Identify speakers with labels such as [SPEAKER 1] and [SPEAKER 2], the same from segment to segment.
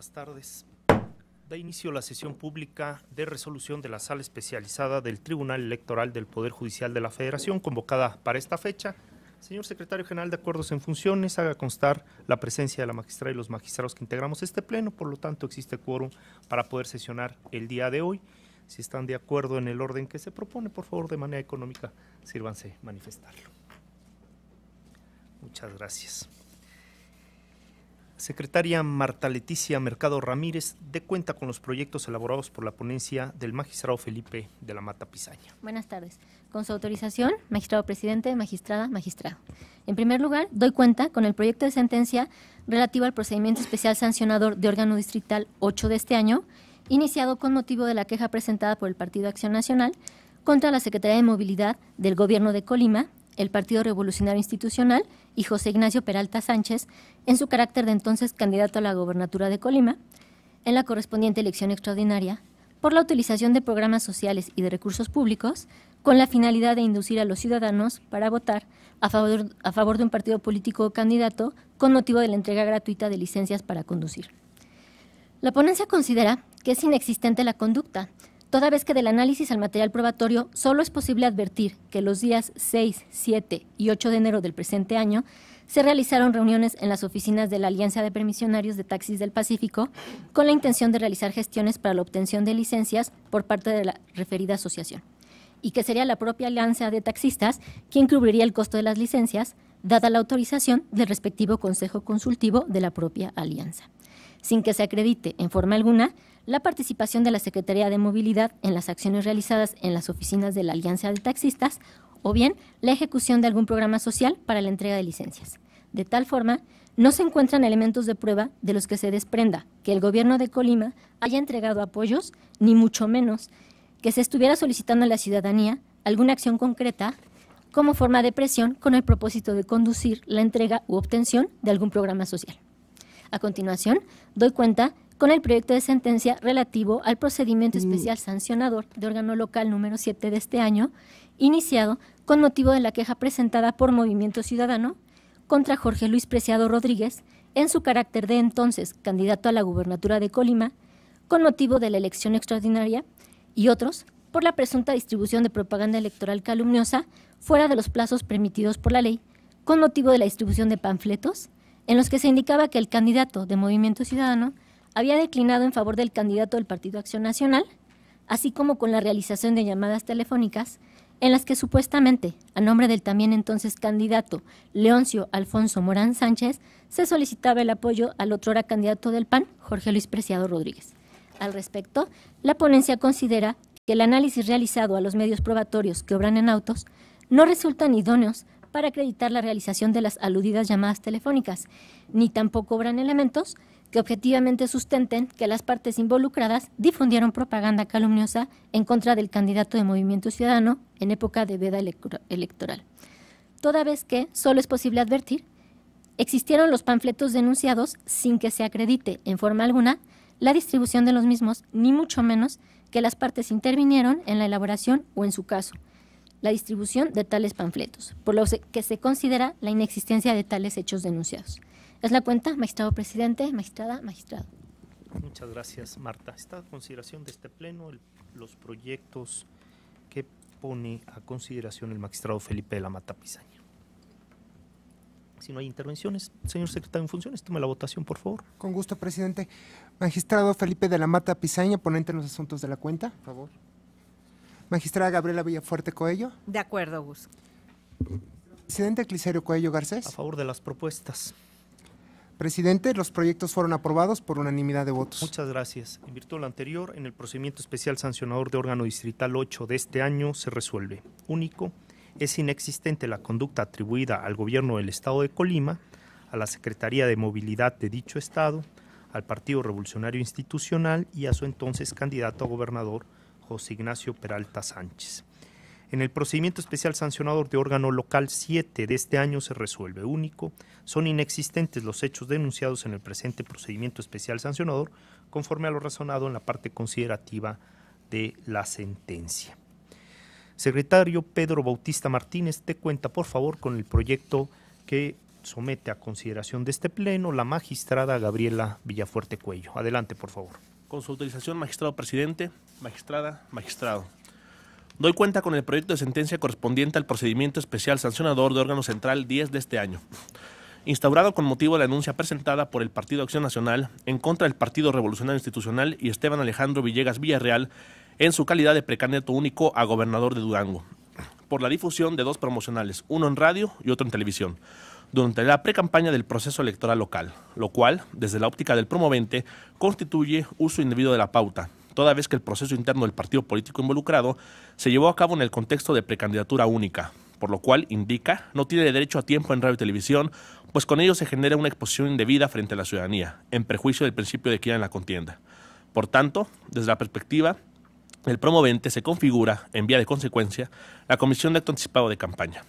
[SPEAKER 1] Buenas tardes. Da inicio la sesión pública de resolución de la Sala Especializada del Tribunal Electoral del Poder Judicial de la Federación, convocada para esta fecha. Señor Secretario General de Acuerdos en Funciones, haga constar la presencia de la magistrada y los magistrados que integramos este pleno, por lo tanto existe quórum para poder sesionar el día de hoy. Si están de acuerdo en el orden que se propone, por favor, de manera económica, sírvanse manifestarlo. Muchas gracias. Secretaria Marta Leticia Mercado Ramírez, dé cuenta con los proyectos elaborados por la ponencia del magistrado Felipe de la Mata Pizaña.
[SPEAKER 2] Buenas tardes. Con su autorización, magistrado presidente, magistrada, magistrado. En primer lugar, doy cuenta con el proyecto de sentencia relativo al procedimiento especial sancionador de órgano distrital 8 de este año, iniciado con motivo de la queja presentada por el Partido Acción Nacional contra la Secretaría de Movilidad del Gobierno de Colima, el Partido Revolucionario Institucional y José Ignacio Peralta Sánchez, en su carácter de entonces candidato a la gobernatura de Colima, en la correspondiente elección extraordinaria, por la utilización de programas sociales y de recursos públicos, con la finalidad de inducir a los ciudadanos para votar a favor de un partido político o candidato con motivo de la entrega gratuita de licencias para conducir. La ponencia considera que es inexistente la conducta, toda vez que del análisis al material probatorio solo es posible advertir que los días 6, 7 y 8 de enero del presente año se realizaron reuniones en las oficinas de la Alianza de Permisionarios de Taxis del Pacífico con la intención de realizar gestiones para la obtención de licencias por parte de la referida asociación, y que sería la propia Alianza de Taxistas quien cubriría el costo de las licencias, dada la autorización del respectivo Consejo Consultivo de la propia Alianza, sin que se acredite en forma alguna la participación de la Secretaría de Movilidad en las acciones realizadas en las oficinas de la Alianza de Taxistas o bien la ejecución de algún programa social para la entrega de licencias. De tal forma, no se encuentran elementos de prueba de los que se desprenda que el Gobierno de Colima haya entregado apoyos, ni mucho menos que se estuviera solicitando a la ciudadanía alguna acción concreta como forma de presión con el propósito de conducir la entrega u obtención de algún programa social. A continuación, doy cuenta con el proyecto de sentencia relativo al procedimiento especial sancionador de órgano local número 7 de este año, iniciado con motivo de la queja presentada por Movimiento Ciudadano contra Jorge Luis Preciado Rodríguez, en su carácter de entonces candidato a la gubernatura de Colima, con motivo de la elección extraordinaria, y otros por la presunta distribución de propaganda electoral calumniosa fuera de los plazos permitidos por la ley, con motivo de la distribución de panfletos, en los que se indicaba que el candidato de Movimiento Ciudadano había declinado en favor del candidato del Partido Acción Nacional, así como con la realización de llamadas telefónicas en las que supuestamente, a nombre del también entonces candidato Leoncio Alfonso Morán Sánchez, se solicitaba el apoyo al otrora candidato del PAN, Jorge Luis Preciado Rodríguez. Al respecto, la ponencia considera que el análisis realizado a los medios probatorios que obran en autos no resultan idóneos para acreditar la realización de las aludidas llamadas telefónicas, ni tampoco obran elementos que objetivamente sustenten que las partes involucradas difundieron propaganda calumniosa en contra del candidato de Movimiento Ciudadano en época de veda electoral. Toda vez que, solo es posible advertir, existieron los panfletos denunciados sin que se acredite en forma alguna la distribución de los mismos, ni mucho menos que las partes intervinieron en la elaboración o, en su caso, la distribución de tales panfletos, por lo que se considera la inexistencia de tales hechos denunciados. Es la cuenta, magistrado presidente, magistrada, magistrado.
[SPEAKER 1] Muchas gracias, Marta. Está a consideración de este pleno los proyectos que pone a consideración el magistrado Felipe de la Mata Pizaña. Si no hay intervenciones, señor secretario en funciones, tome la votación, por favor.
[SPEAKER 3] Con gusto, presidente. Magistrado Felipe de la Mata Pizaña, ponente en los asuntos de la cuenta, por favor. Magistrada Gabriela Villafuerte Coello.
[SPEAKER 4] De acuerdo, Gus.
[SPEAKER 3] Presidente Clicerio Coello Garcés.
[SPEAKER 1] A favor de las propuestas.
[SPEAKER 3] Presidente, los proyectos fueron aprobados por unanimidad de votos.
[SPEAKER 1] Muchas gracias. En virtud de lo anterior, en el procedimiento especial sancionador de órgano distrital 8 de este año se resuelve. Único, es inexistente la conducta atribuida al gobierno del Estado de Colima, a la Secretaría de Movilidad de dicho Estado, al Partido Revolucionario Institucional y a su entonces candidato a gobernador, José Ignacio Peralta Sánchez. En el procedimiento especial sancionador de órgano local 7 de este año se resuelve. Único, son inexistentes los hechos denunciados en el presente procedimiento especial sancionador, conforme a lo razonado en la parte considerativa de la sentencia. Secretario Pedro Bautista Martínez, te cuenta, por favor, con el proyecto que somete a consideración de este Pleno la magistrada Gabriela Villafuerte Cuello. Adelante, por favor.
[SPEAKER 4] Con su autorización, magistrado presidente, magistrada, magistrado. Doy cuenta con el proyecto de sentencia correspondiente al procedimiento especial sancionador de órgano central 10 de este año, instaurado con motivo de la denuncia presentada por el Partido Acción Nacional en contra del Partido Revolucionario Institucional y Esteban Alejandro Villegas Villarreal en su calidad de precandidato único a gobernador de Durango, por la difusión de 2 promocionales, uno en radio y otro en televisión, durante la precampaña del proceso electoral local, lo cual, desde la óptica del promovente, constituye uso indebido de la pauta, toda vez que el proceso interno del partido político involucrado se llevó a cabo en el contexto de precandidatura única, por lo cual, indica, no tiene derecho a tiempo en radio y televisión, pues con ello se genera una exposición indebida frente a la ciudadanía, en perjuicio del principio de equidad en la contienda. Por tanto, desde la perspectiva del promovente se configura, en vía de consecuencia, la Comisión de Acto Anticipado de Campaña.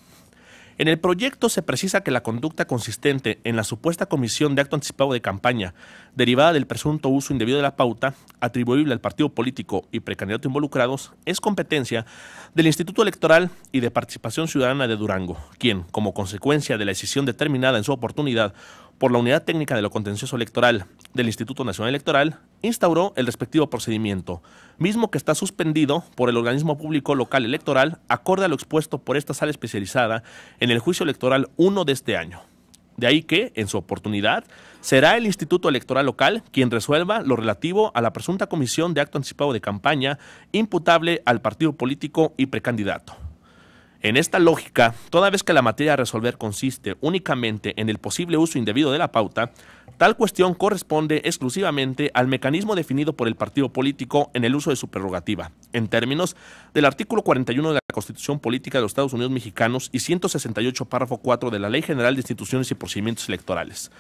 [SPEAKER 4] En el proyecto se precisa que la conducta consistente en la supuesta comisión de acto anticipado de campaña, derivada del presunto uso indebido de la pauta, atribuible al partido político y precandidato involucrados, es competencia del Instituto Electoral y de Participación Ciudadana de Durango, quien, como consecuencia de la decisión determinada en su oportunidad por la Unidad Técnica de lo Contencioso Electoral del Instituto Nacional Electoral, instauró el respectivo procedimiento, mismo que está suspendido por el organismo público local electoral, acorde a lo expuesto por esta sala especializada en el juicio electoral 1 de este año. De ahí que, en su oportunidad, será el Instituto Electoral Local quien resuelva lo relativo a la presunta comisión de acto anticipado de campaña imputable al partido político y precandidato. En esta lógica, toda vez que la materia a resolver consiste únicamente en el posible uso indebido de la pauta, tal cuestión corresponde exclusivamente al mecanismo definido por el partido político en el uso de su prerrogativa, en términos del artículo 41 de la Constitución Política de los Estados Unidos Mexicanos y 168, párrafo 4 de la Ley General de Instituciones y Procedimientos Electorales,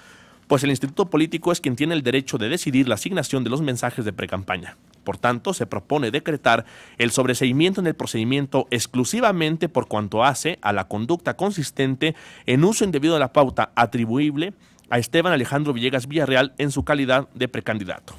[SPEAKER 4] pues el instituto político es quien tiene el derecho de decidir la asignación de los mensajes de precampaña. Por tanto, se propone decretar el sobreseimiento en el procedimiento exclusivamente por cuanto hace a la conducta consistente en uso indebido de la pauta atribuible a Esteban Alejandro Villegas Villarreal en su calidad de precandidato.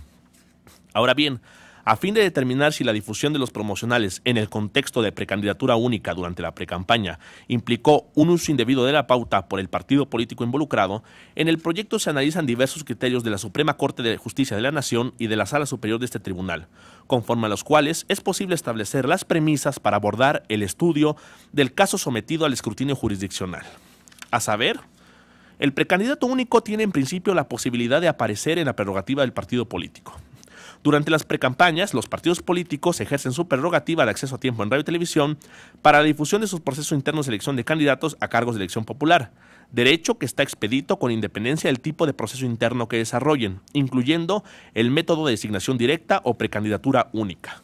[SPEAKER 4] Ahora bien, a fin de determinar si la difusión de los promocionales en el contexto de precandidatura única durante la precampaña implicó un uso indebido de la pauta por el partido político involucrado, en el proyecto se analizan diversos criterios de la Suprema Corte de Justicia de la Nación y de la Sala Superior de este tribunal, conforme a los cuales es posible establecer las premisas para abordar el estudio del caso sometido al escrutinio jurisdiccional. A saber, el precandidato único tiene en principio la posibilidad de aparecer en la prerrogativa del partido político. Durante las precampañas, los partidos políticos ejercen su prerrogativa de acceso a tiempo en radio y televisión para la difusión de sus procesos internos de elección de candidatos a cargos de elección popular, derecho que está expedito con independencia del tipo de proceso interno que desarrollen, incluyendo el método de designación directa o precandidatura única.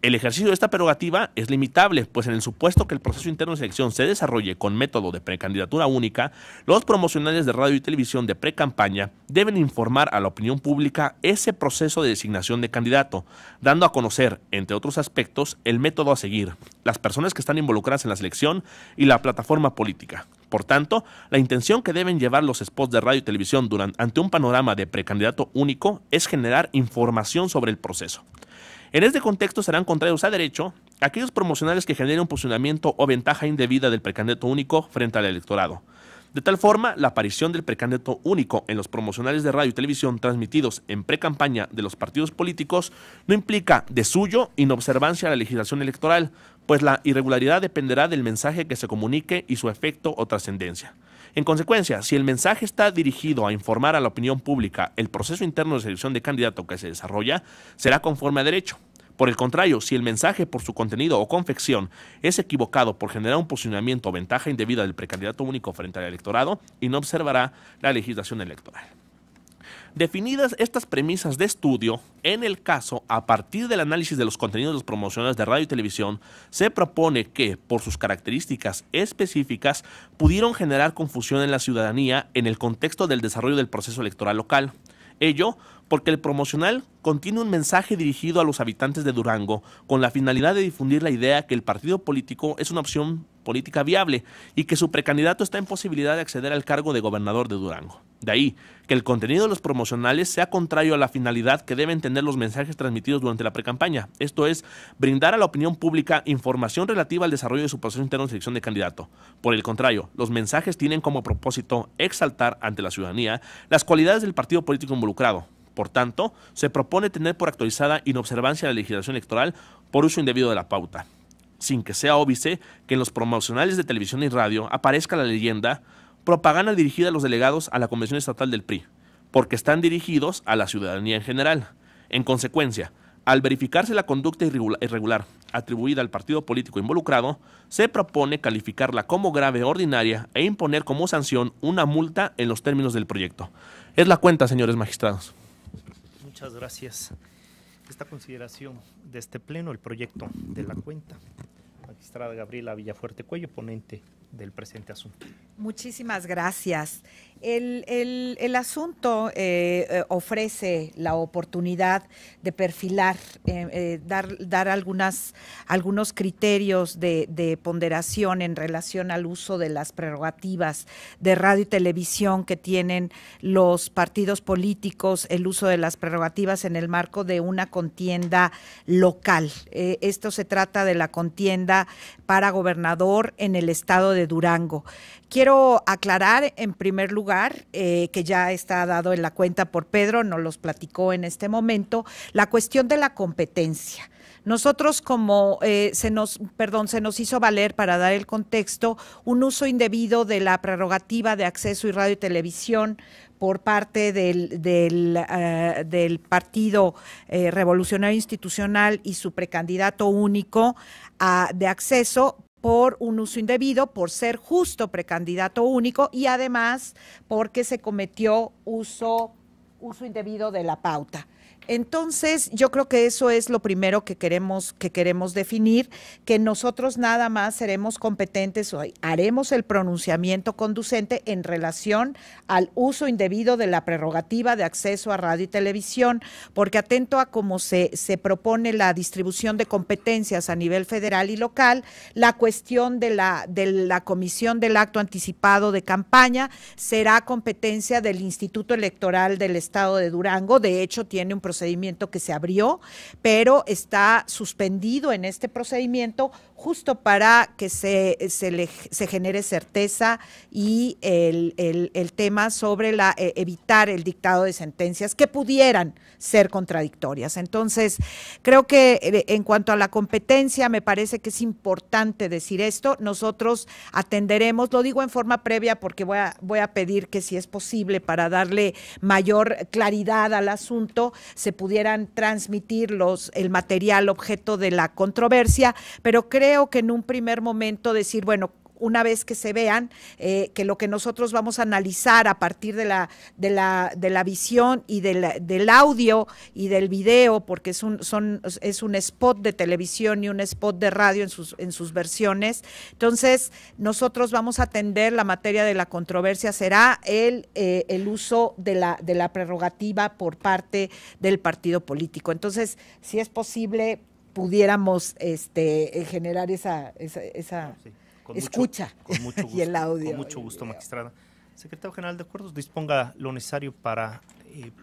[SPEAKER 4] El ejercicio de esta prerrogativa es limitable, pues en el supuesto que el proceso interno de selección se desarrolle con método de precandidatura única, los promocionales de radio y televisión de precampaña deben informar a la opinión pública ese proceso de designación de candidato, dando a conocer, entre otros aspectos, el método a seguir, las personas que están involucradas en la selección y la plataforma política. Por tanto, la intención que deben llevar los spots de radio y televisión ante un panorama de precandidato único es generar información sobre el proceso. En este contexto serán contrarios a derecho aquellos promocionales que generen un posicionamiento o ventaja indebida del precandidato único frente al electorado. De tal forma, la aparición del precandidato único en los promocionales de radio y televisión transmitidos en precampaña de los partidos políticos no implica de suyo inobservancia a la legislación electoral, pues la irregularidad dependerá del mensaje que se comunique y su efecto o trascendencia. En consecuencia, si el mensaje está dirigido a informar a la opinión pública el proceso interno de selección de candidato que se desarrolla, será conforme a derecho. Por el contrario, si el mensaje por su contenido o confección es equivocado por generar un posicionamiento o ventaja indebida del precandidato único frente al electorado, y no observará la legislación electoral. Definidas estas premisas de estudio, en el caso, a partir del análisis de los contenidos de los promocionales de radio y televisión, se propone que, por sus características específicas, pudieron generar confusión en la ciudadanía en el contexto del desarrollo del proceso electoral local. Ello porque el promocional contiene un mensaje dirigido a los habitantes de Durango con la finalidad de difundir la idea que el partido político es una opción política viable y que su precandidato está en posibilidad de acceder al cargo de gobernador de Durango. De ahí que el contenido de los promocionales sea contrario a la finalidad que deben tener los mensajes transmitidos durante la precampaña. Esto es, brindar a la opinión pública información relativa al desarrollo de su proceso interno de selección de candidato. Por el contrario, los mensajes tienen como propósito exaltar ante la ciudadanía las cualidades del partido político involucrado. Por tanto, se propone tener por actualizada inobservancia de la legislación electoral por uso indebido de la pauta, sin que sea óbice que en los promocionales de televisión y radio aparezca la leyenda propaganda dirigida a los delegados a la Convención Estatal del PRI, porque están dirigidos a la ciudadanía en general. En consecuencia, al verificarse la conducta irregular atribuida al partido político involucrado, se propone calificarla como grave ordinaria e imponer como sanción una multa en los términos del proyecto. Es la cuenta, señores magistrados.
[SPEAKER 1] Muchas gracias. Esta consideración de este pleno, el proyecto de la cuenta. Magistrada Gabriela Villafuerte Cuello, ponente del presente asunto.
[SPEAKER 5] Muchísimas gracias. El asunto ofrece la oportunidad de perfilar, dar algunos criterios de ponderación en relación al uso de las prerrogativas de radio y televisión que tienen los partidos políticos, el uso de las prerrogativas en el marco de una contienda local. Esto se trata de la contienda para gobernador en el estado de Durango. Quiero aclarar en primer lugar que ya está dado en la cuenta por Pedro, nos los platicó en este momento, la cuestión de la competencia. Nosotros como se nos hizo valer, para dar el contexto, un uso indebido de la prerrogativa de acceso y radio y televisión por parte del Partido Revolucionario Institucional y su precandidato único de acceso, por un uso indebido, por ser justo precandidato único y además porque se cometió uso indebido de la pauta. Entonces, yo creo que eso es lo primero que queremos definir, que nosotros nada más seremos competentes o haremos el pronunciamiento conducente en relación al uso indebido de la prerrogativa de acceso a radio y televisión, porque atento a cómo se propone la distribución de competencias a nivel federal y local, la cuestión de la comisión del acto anticipado de campaña será competencia del Instituto Electoral del Estado de Durango. De hecho, tiene un procedimiento que se abrió, pero está suspendido en este procedimiento justo para que se genere certeza y el tema sobre evitar el dictado de sentencias que pudieran ser contradictorias. Entonces, creo que en cuanto a la competencia, me parece que es importante decir esto. Nosotros atenderemos, lo digo en forma previa porque voy a pedir que, si es posible, para darle mayor claridad al asunto, se pudieran transmitir el material objeto de la controversia, pero creo que en un primer momento decir, bueno, una vez que se vean, que lo que nosotros vamos a analizar a partir de la visión y del audio y del video, porque es un spot de televisión y un spot de radio en sus versiones. Entonces, nosotros vamos a atender la materia de la controversia, será el uso de la prerrogativa por parte del partido político. Entonces, si es posible, pudiéramos generar esa
[SPEAKER 1] sí.
[SPEAKER 5] Escucha
[SPEAKER 1] con mucho gusto,
[SPEAKER 5] y el audio.
[SPEAKER 1] Con mucho gusto, magistrada. Secretario General de Acuerdos, disponga lo necesario para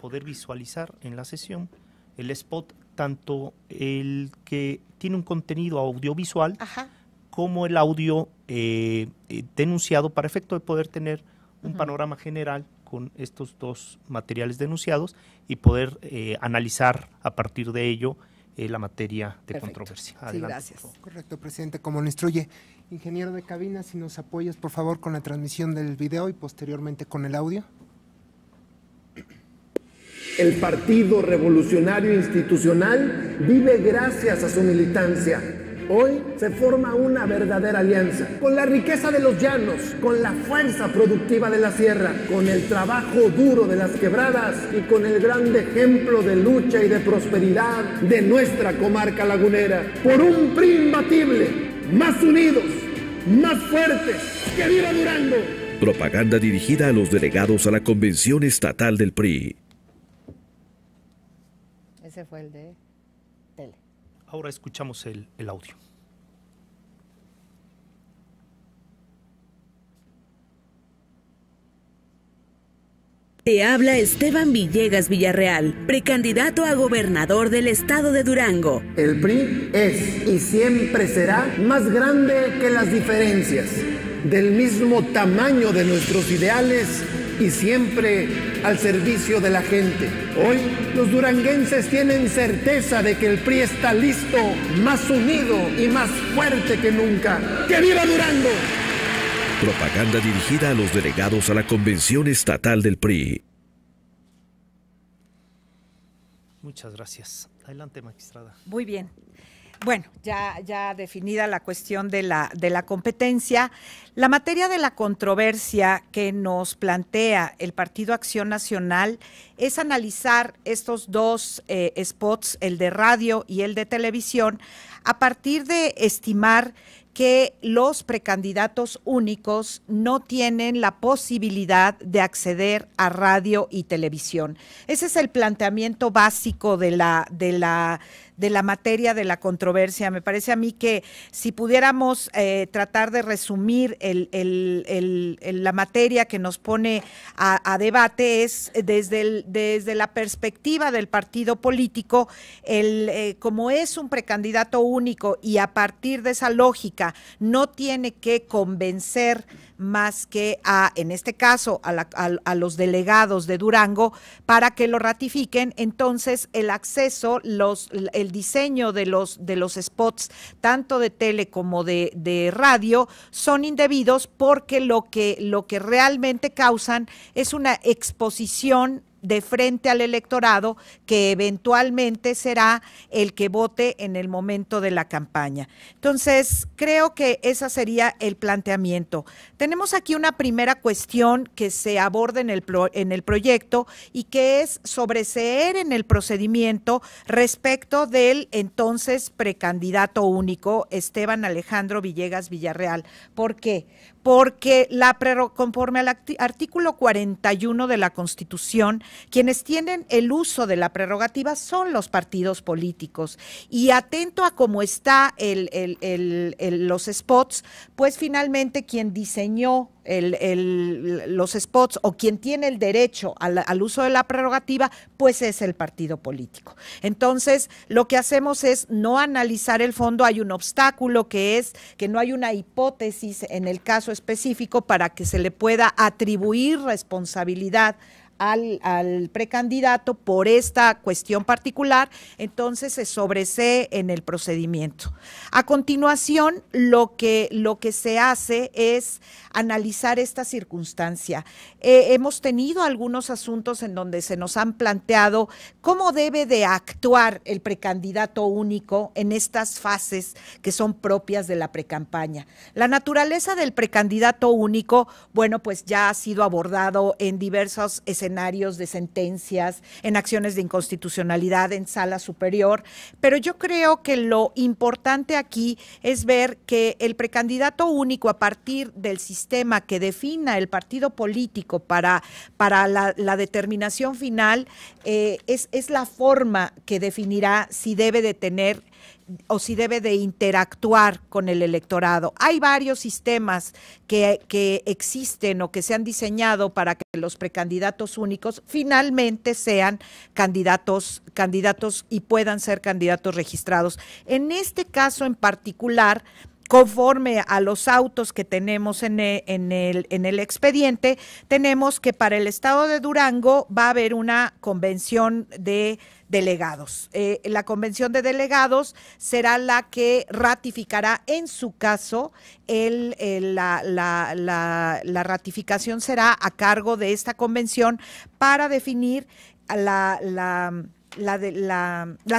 [SPEAKER 1] poder visualizar en la sesión el spot, tanto el que tiene un contenido audiovisual, ajá, como el audio denunciado, para efecto de poder tener un panorama general con estos dos materiales denunciados y poder analizar a partir de ello la materia de controversia. Adelante,
[SPEAKER 5] sí, gracias.
[SPEAKER 3] Correcto, presidente, como lo instruye. Ingeniero de cabina, si nos apoyas, por favor, con la transmisión del video y posteriormente con el audio.
[SPEAKER 6] El Partido Revolucionario Institucional vive gracias a su militancia. Hoy se forma una verdadera alianza, con la riqueza de los llanos, con la fuerza productiva de la sierra, con el trabajo duro de las quebradas y con el grande ejemplo de lucha y de prosperidad de nuestra comarca lagunera. Por un PRI imbatible, más unidos, más fuertes. ¡Que viva Durango!
[SPEAKER 7] Propaganda dirigida a los delegados a la Convención Estatal del PRI.
[SPEAKER 5] Ese fue el de tele.
[SPEAKER 1] Ahora escuchamos el audio.
[SPEAKER 8] Te habla Esteban Villegas Villarreal, precandidato a gobernador del estado de Durango.
[SPEAKER 6] El PRI es y siempre será más grande que las diferencias, del mismo tamaño de nuestros ideales y siempre al servicio de la gente. Hoy los duranguenses tienen certeza de que el PRI está listo, más unido y más fuerte que nunca. ¡Que viva Durango!
[SPEAKER 7] Propaganda dirigida a los delegados a la Convención Estatal del PRI.
[SPEAKER 1] Muchas gracias. Adelante, magistrada.
[SPEAKER 5] Muy bien. Bueno, ya definida la cuestión de la competencia, la materia de la controversia que nos plantea el Partido Acción Nacional es analizar estos dos spots, el de radio y el de televisión, a partir de estimar que los precandidatos únicos no tienen la posibilidad de acceder a radio y televisión. Ese es el planteamiento básico de la materia de la controversia. Me parece a mí que si pudiéramos tratar de resumir la materia que nos pone a debate es desde la perspectiva del partido político, como es un precandidato único y a partir de esa lógica no tiene que convencer más que en este caso, a los delegados de Durango para que lo ratifiquen. Entonces el acceso, el diseño de los spots, tanto de tele como de radio, son indebidos porque lo que realmente causan es una exposición de frente al electorado que eventualmente será el que vote en el momento de la campaña. Entonces, creo que ese sería el planteamiento. Tenemos aquí una primera cuestión que se aborda en el proyecto y que es sobreseer en el procedimiento respecto del entonces precandidato único, Esteban Alejandro Villegas Villarreal. ¿Por qué? Porque conforme al artículo 41 de la Constitución, quienes tienen el uso de la prerrogativa son los partidos políticos. Y atento a cómo está los spots, pues finalmente quien diseñó los spots o quien tiene el derecho al uso de la prerrogativa, pues es el partido político. Entonces, lo que hacemos es no analizar el fondo. Hay un obstáculo que es que no hay una hipótesis en el caso específico para que se le pueda atribuir responsabilidad al precandidato por esta cuestión particular. Entonces se sobresee en el procedimiento. A continuación, lo que se hace es analizar esta circunstancia. Hemos tenido algunos asuntos en donde se nos han planteado cómo debe de actuar el precandidato único en estas fases que son propias de la precampaña. La naturaleza del precandidato único, bueno, pues ya ha sido abordado en diversos escenarios de sentencias, en acciones de inconstitucionalidad, en sala superior, pero yo creo que lo importante aquí es ver que el precandidato único, a partir del sistema que defina el partido político para la determinación final, es la forma que definirá si debe de tener o si debe de interactuar con el electorado. Hay varios sistemas que existen o que se han diseñado para que los precandidatos únicos finalmente sean candidatos y puedan ser candidatos registrados. En este caso en particular, conforme a los autos que tenemos en el expediente, tenemos que para el estado de Durango va a haber una convención de delegados. La convención de delegados será la que ratificará, en su caso, la ratificación será a cargo de esta convención para definir la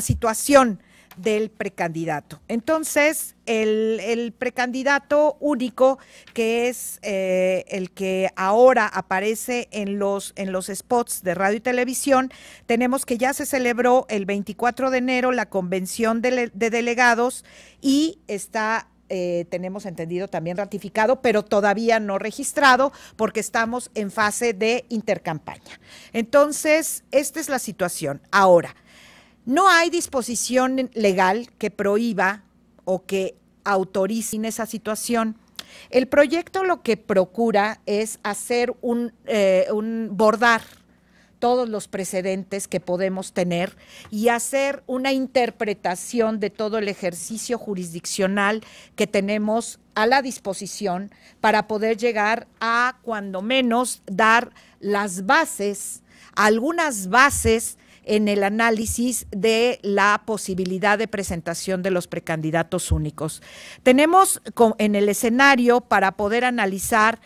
[SPEAKER 5] situación del precandidato. Entonces, el precandidato único, que es el que ahora aparece en los spots de radio y televisión, tenemos que ya se celebró el 24 de enero la convención de delegados y está tenemos entendido también ratificado, pero todavía no registrado porque estamos en fase de intercampaña. Entonces, esta es la situación. Ahora, no hay disposición legal que prohíba o que autorice en esa situación. El proyecto lo que procura es hacer bordar todos los precedentes que podemos tener y hacer una interpretación de todo el ejercicio jurisdiccional que tenemos a la disposición para poder llegar a, cuando menos, dar las bases, algunas bases en el análisis de la posibilidad de presentación de los precandidatos únicos. Tenemos en el escenario para poder analizar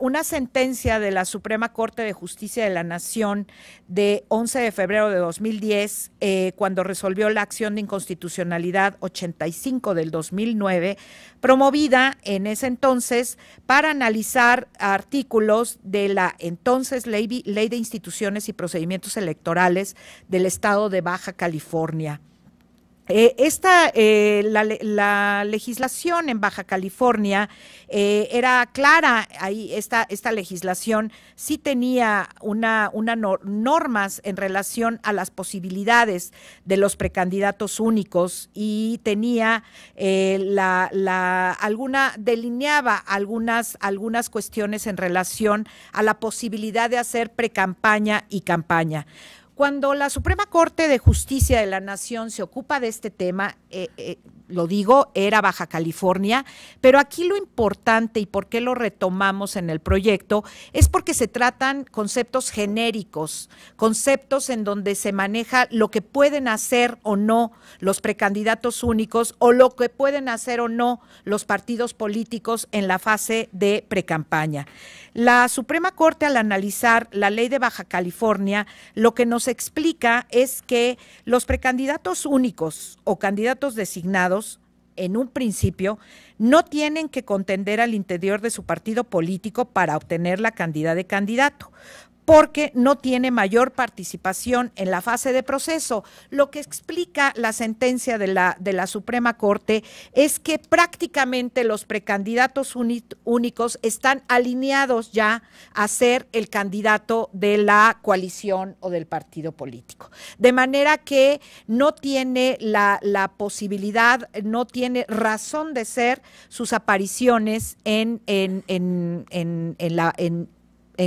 [SPEAKER 5] una sentencia de la Suprema Corte de Justicia de la Nación de 11 de febrero de 2010, cuando resolvió la acción de inconstitucionalidad 85 del 2009, promovida en ese entonces para analizar artículos de la entonces Ley de Instituciones y Procedimientos Electorales del Estado de Baja California. La legislación en Baja California era clara. Ahí esta legislación sí tenía normas en relación a las posibilidades de los precandidatos únicos y tenía delineaba algunas cuestiones en relación a la posibilidad de hacer precampaña y campaña. Cuando la Suprema Corte de Justicia de la Nación se ocupa de este tema, lo digo, era Baja California, pero aquí lo importante y por qué lo retomamos en el proyecto es porque se tratan conceptos genéricos, conceptos en donde se maneja lo que pueden hacer o no los precandidatos únicos o lo que pueden hacer o no los partidos políticos en la fase de precampaña. La Suprema Corte, al analizar la ley de Baja California, lo que nos explica es que los precandidatos únicos o candidatos designados, en un principio, no tienen que contender al interior de su partido político para obtener la calidad de candidato, porque no tiene mayor participación en la fase de proceso. Lo que explica la sentencia de la Suprema Corte es que prácticamente los precandidatos únicos están alineados ya a ser el candidato de la coalición o del partido político. De manera que no tiene la posibilidad, no tiene razón de ser sus apariciones en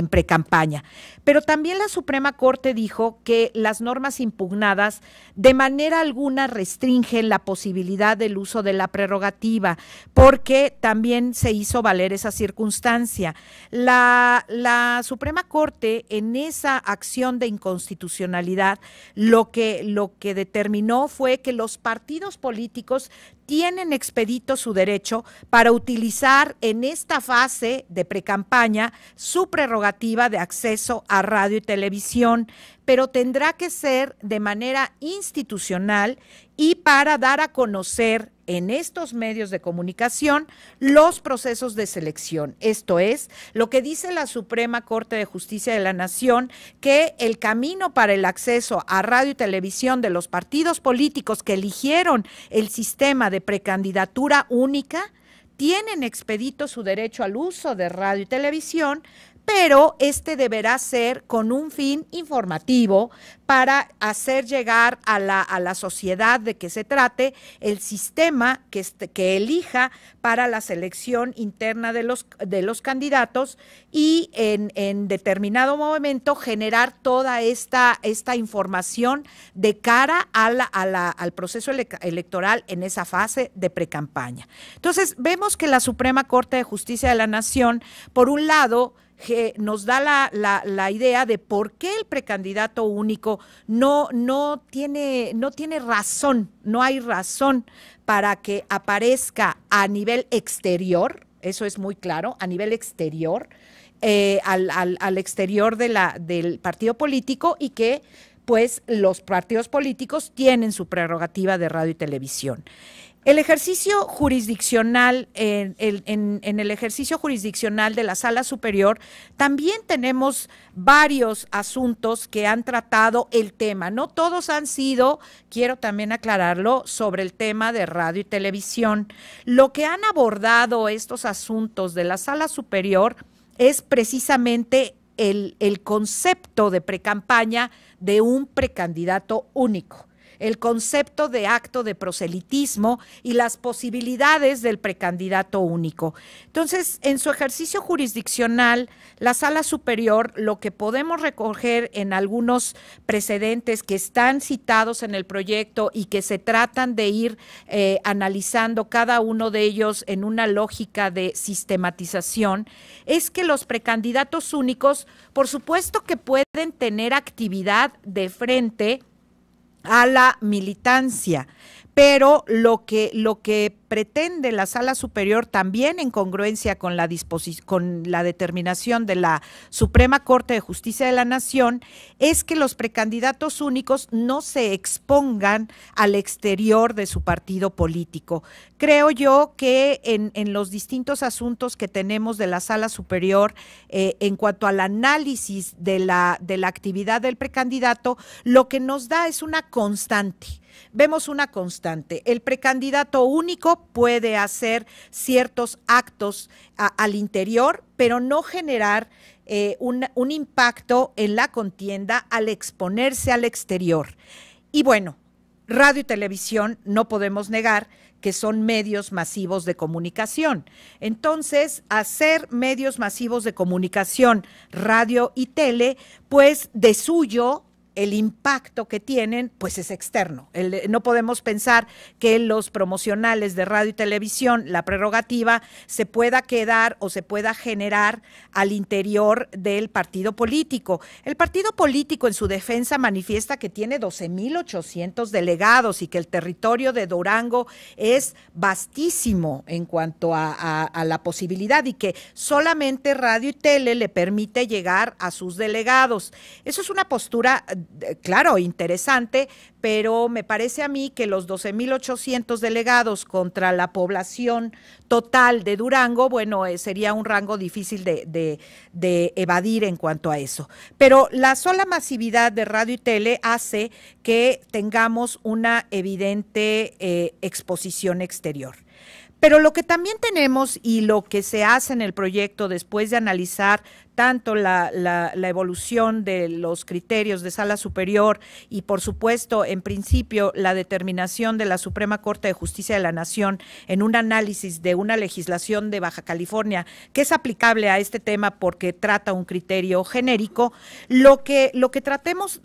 [SPEAKER 5] precampaña. Pero también la Suprema Corte dijo que las normas impugnadas de manera alguna restringen la posibilidad del uso de la prerrogativa, porque también se hizo valer esa circunstancia. La Suprema Corte, en esa acción de inconstitucionalidad, lo que determinó fue que los partidos políticos tienen expedito su derecho para utilizar en esta fase de precampaña su prerrogativa de acceso a radio y televisión, pero tendrá que ser de manera institucional y para dar a conocer en estos medios de comunicación los procesos de selección. Esto es, lo que dice la Suprema Corte de Justicia de la Nación, que el camino para el acceso a radio y televisión de los partidos políticos que eligieron el sistema de precandidatura única tienen expedito su derecho al uso de radio y televisión, pero este deberá ser con un fin informativo para hacer llegar a la sociedad de que se trate el sistema que elija para la selección interna de los candidatos y en determinado momento generar toda esta información de cara al proceso electoral en esa fase de precampaña. Entonces, vemos que la Suprema Corte de Justicia de la Nación, por un lado, que nos da la idea de por qué el precandidato único no tiene razón, no hay razón para que aparezca a nivel exterior, eso es muy claro, a nivel exterior, al exterior del partido político y que pues los partidos políticos tienen su prerrogativa de radio y televisión. El ejercicio jurisdiccional, en el ejercicio jurisdiccional de la Sala Superior, también tenemos varios asuntos que han tratado el tema. No todos han sido, quiero también aclararlo, sobre el tema de radio y televisión. Lo que han abordado estos asuntos de la Sala Superior es precisamente el concepto de precampaña de un precandidato único. el concepto de acto de proselitismo y las posibilidades del precandidato único. Entonces, en su ejercicio jurisdiccional, la Sala Superior, lo que podemos recoger en algunos precedentes que están citados en el proyecto y que se tratan de ir analizando cada uno de ellos en una lógica de sistematización, es que los precandidatos únicos, por supuesto que pueden tener actividad de frente a la militancia, pero lo que pretende la Sala Superior, también en congruencia con la determinación de la Suprema Corte de Justicia de la Nación, es que los precandidatos únicos no se expongan al exterior de su partido político. Creo yo que en los distintos asuntos que tenemos de la Sala Superior, en cuanto al análisis de la actividad del precandidato, lo que nos da es una constante. Vemos una constante. El precandidato único puede hacer ciertos actos al interior, pero no generar un impacto en la contienda al exponerse al exterior. Y bueno, radio y televisión no podemos negar que son medios masivos de comunicación. Entonces, hacer medios masivos de comunicación, radio y tele, pues de suyo, el impacto que tienen, pues es externo. No podemos pensar que los promocionales de radio y televisión, la prerrogativa, se pueda quedar o se pueda generar al interior del partido político. El partido político en su defensa manifiesta que tiene 12,800 delegados y que el territorio de Durango es vastísimo en cuanto a la posibilidad y que solamente radio y tele le permite llegar a sus delegados. Eso es una postura, claro, interesante, pero me parece a mí que los 12,800 delegados contra la población total de Durango, bueno, sería un rango difícil de evadir en cuanto a eso. Pero la sola masividad de radio y tele hace que tengamos una evidente exposición exterior. Pero lo que también tenemos y lo que se hace en el proyecto después de analizar tanto la evolución de los criterios de Sala Superior y, por supuesto, en principio, la determinación de la Suprema Corte de Justicia de la Nación en un análisis de una legislación de Baja California que es aplicable a este tema porque trata un criterio genérico, lo que tratamos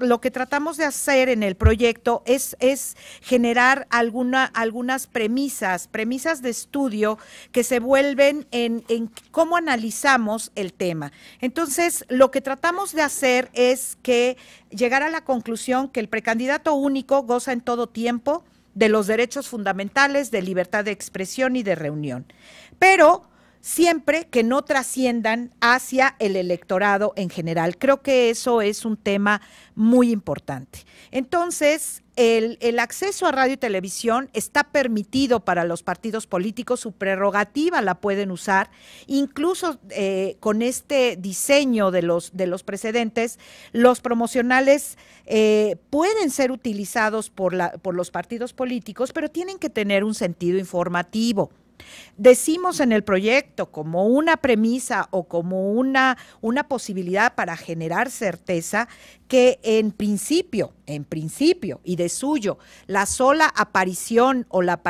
[SPEAKER 5] de hacer en el proyecto es generar algunas premisas de estudio que se vuelven en cómo analizamos el tema. Entonces, lo que tratamos de hacer es llegar a la conclusión que el precandidato único goza en todo tiempo de los derechos fundamentales de libertad de expresión y de reunión, pero siempre que no trasciendan hacia el electorado en general. Creo que eso es un tema muy importante. Entonces, el acceso a radio y televisión está permitido para los partidos políticos, su prerrogativa la pueden usar, incluso con este diseño de los precedentes, los promocionales pueden ser utilizados por los partidos políticos, pero tienen que tener un sentido informativo. Decimos en el proyecto como una premisa o como una posibilidad para generar certeza que en principio y de suyo, la sola aparición o la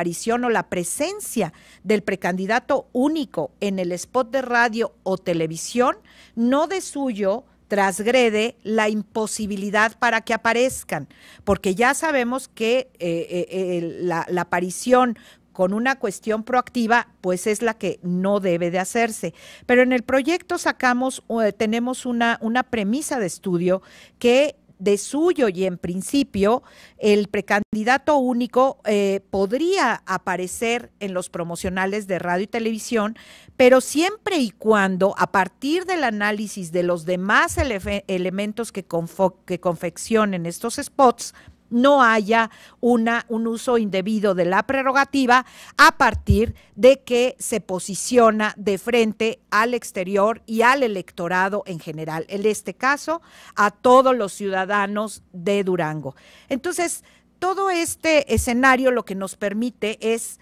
[SPEAKER 5] presencia del precandidato único en el spot de radio o televisión no de suyo transgrede la imposibilidad para que aparezcan, porque ya sabemos que la aparición con una cuestión proactiva, pues es la que no debe de hacerse. Pero en el proyecto tenemos una premisa de estudio que de suyo y en principio el precandidato único podría aparecer en los promocionales de radio y televisión, pero siempre y cuando a partir del análisis de los demás elementos que confeccionen estos spots, no haya un uso indebido de la prerrogativa a partir de que se posiciona de frente al exterior y al electorado en general, en este caso a todos los ciudadanos de Durango. Entonces, todo este escenario lo que nos permite es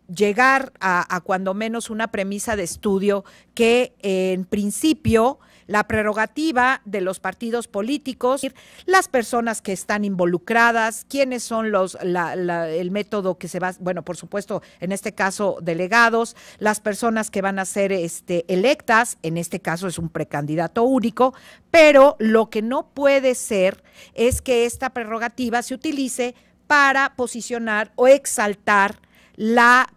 [SPEAKER 5] llegar a cuando menos una premisa de estudio que en principio la prerrogativa de los partidos políticos, las personas que están involucradas, quiénes son el método que se va, bueno, por supuesto, en este caso, delegados, las personas que van a ser electas, en este caso es un precandidato único, pero lo que no puede ser es que esta prerrogativa se utilice para posicionar o exaltar la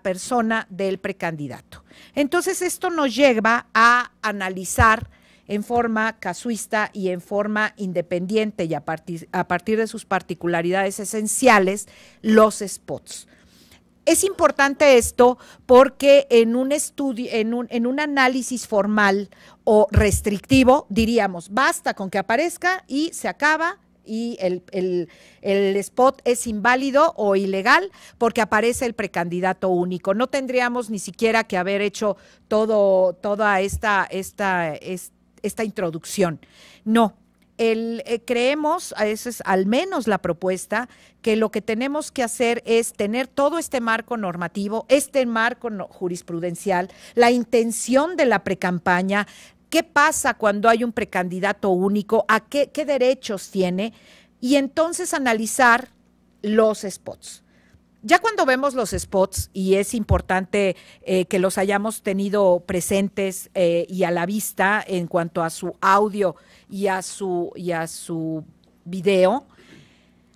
[SPEAKER 5] persona del precandidato. Entonces, esto nos lleva a analizar en forma casuista y en forma independiente y a partir de sus particularidades esenciales, los spots. Es importante esto porque en un estudio, en un análisis formal o restrictivo, diríamos, basta con que aparezca y se acaba, y el spot es inválido o ilegal porque aparece el precandidato único. No tendríamos ni siquiera que haber hecho toda esta introducción. No, creemos, esa es al menos la propuesta, que lo que tenemos que hacer es tener todo este marco normativo, este marco jurisprudencial, la intención de la precampaña. ¿Qué pasa cuando hay un precandidato único? ¿A qué derechos tiene? Y entonces analizar los spots. Ya cuando vemos los spots, y es importante que los hayamos tenido presentes y a la vista en cuanto a su audio y a su video,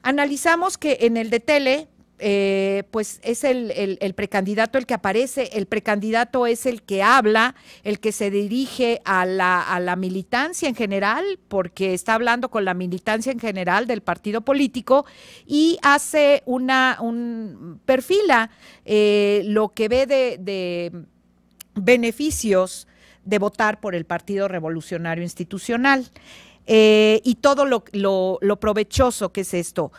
[SPEAKER 5] analizamos que en el de tele, pues es el precandidato el que aparece, el precandidato es el que habla, el que se dirige a la militancia en general, porque está hablando con la militancia en general del partido político y hace perfila lo que ve de beneficios de votar por el Partido Revolucionario Institucional y todo lo provechoso que es esto.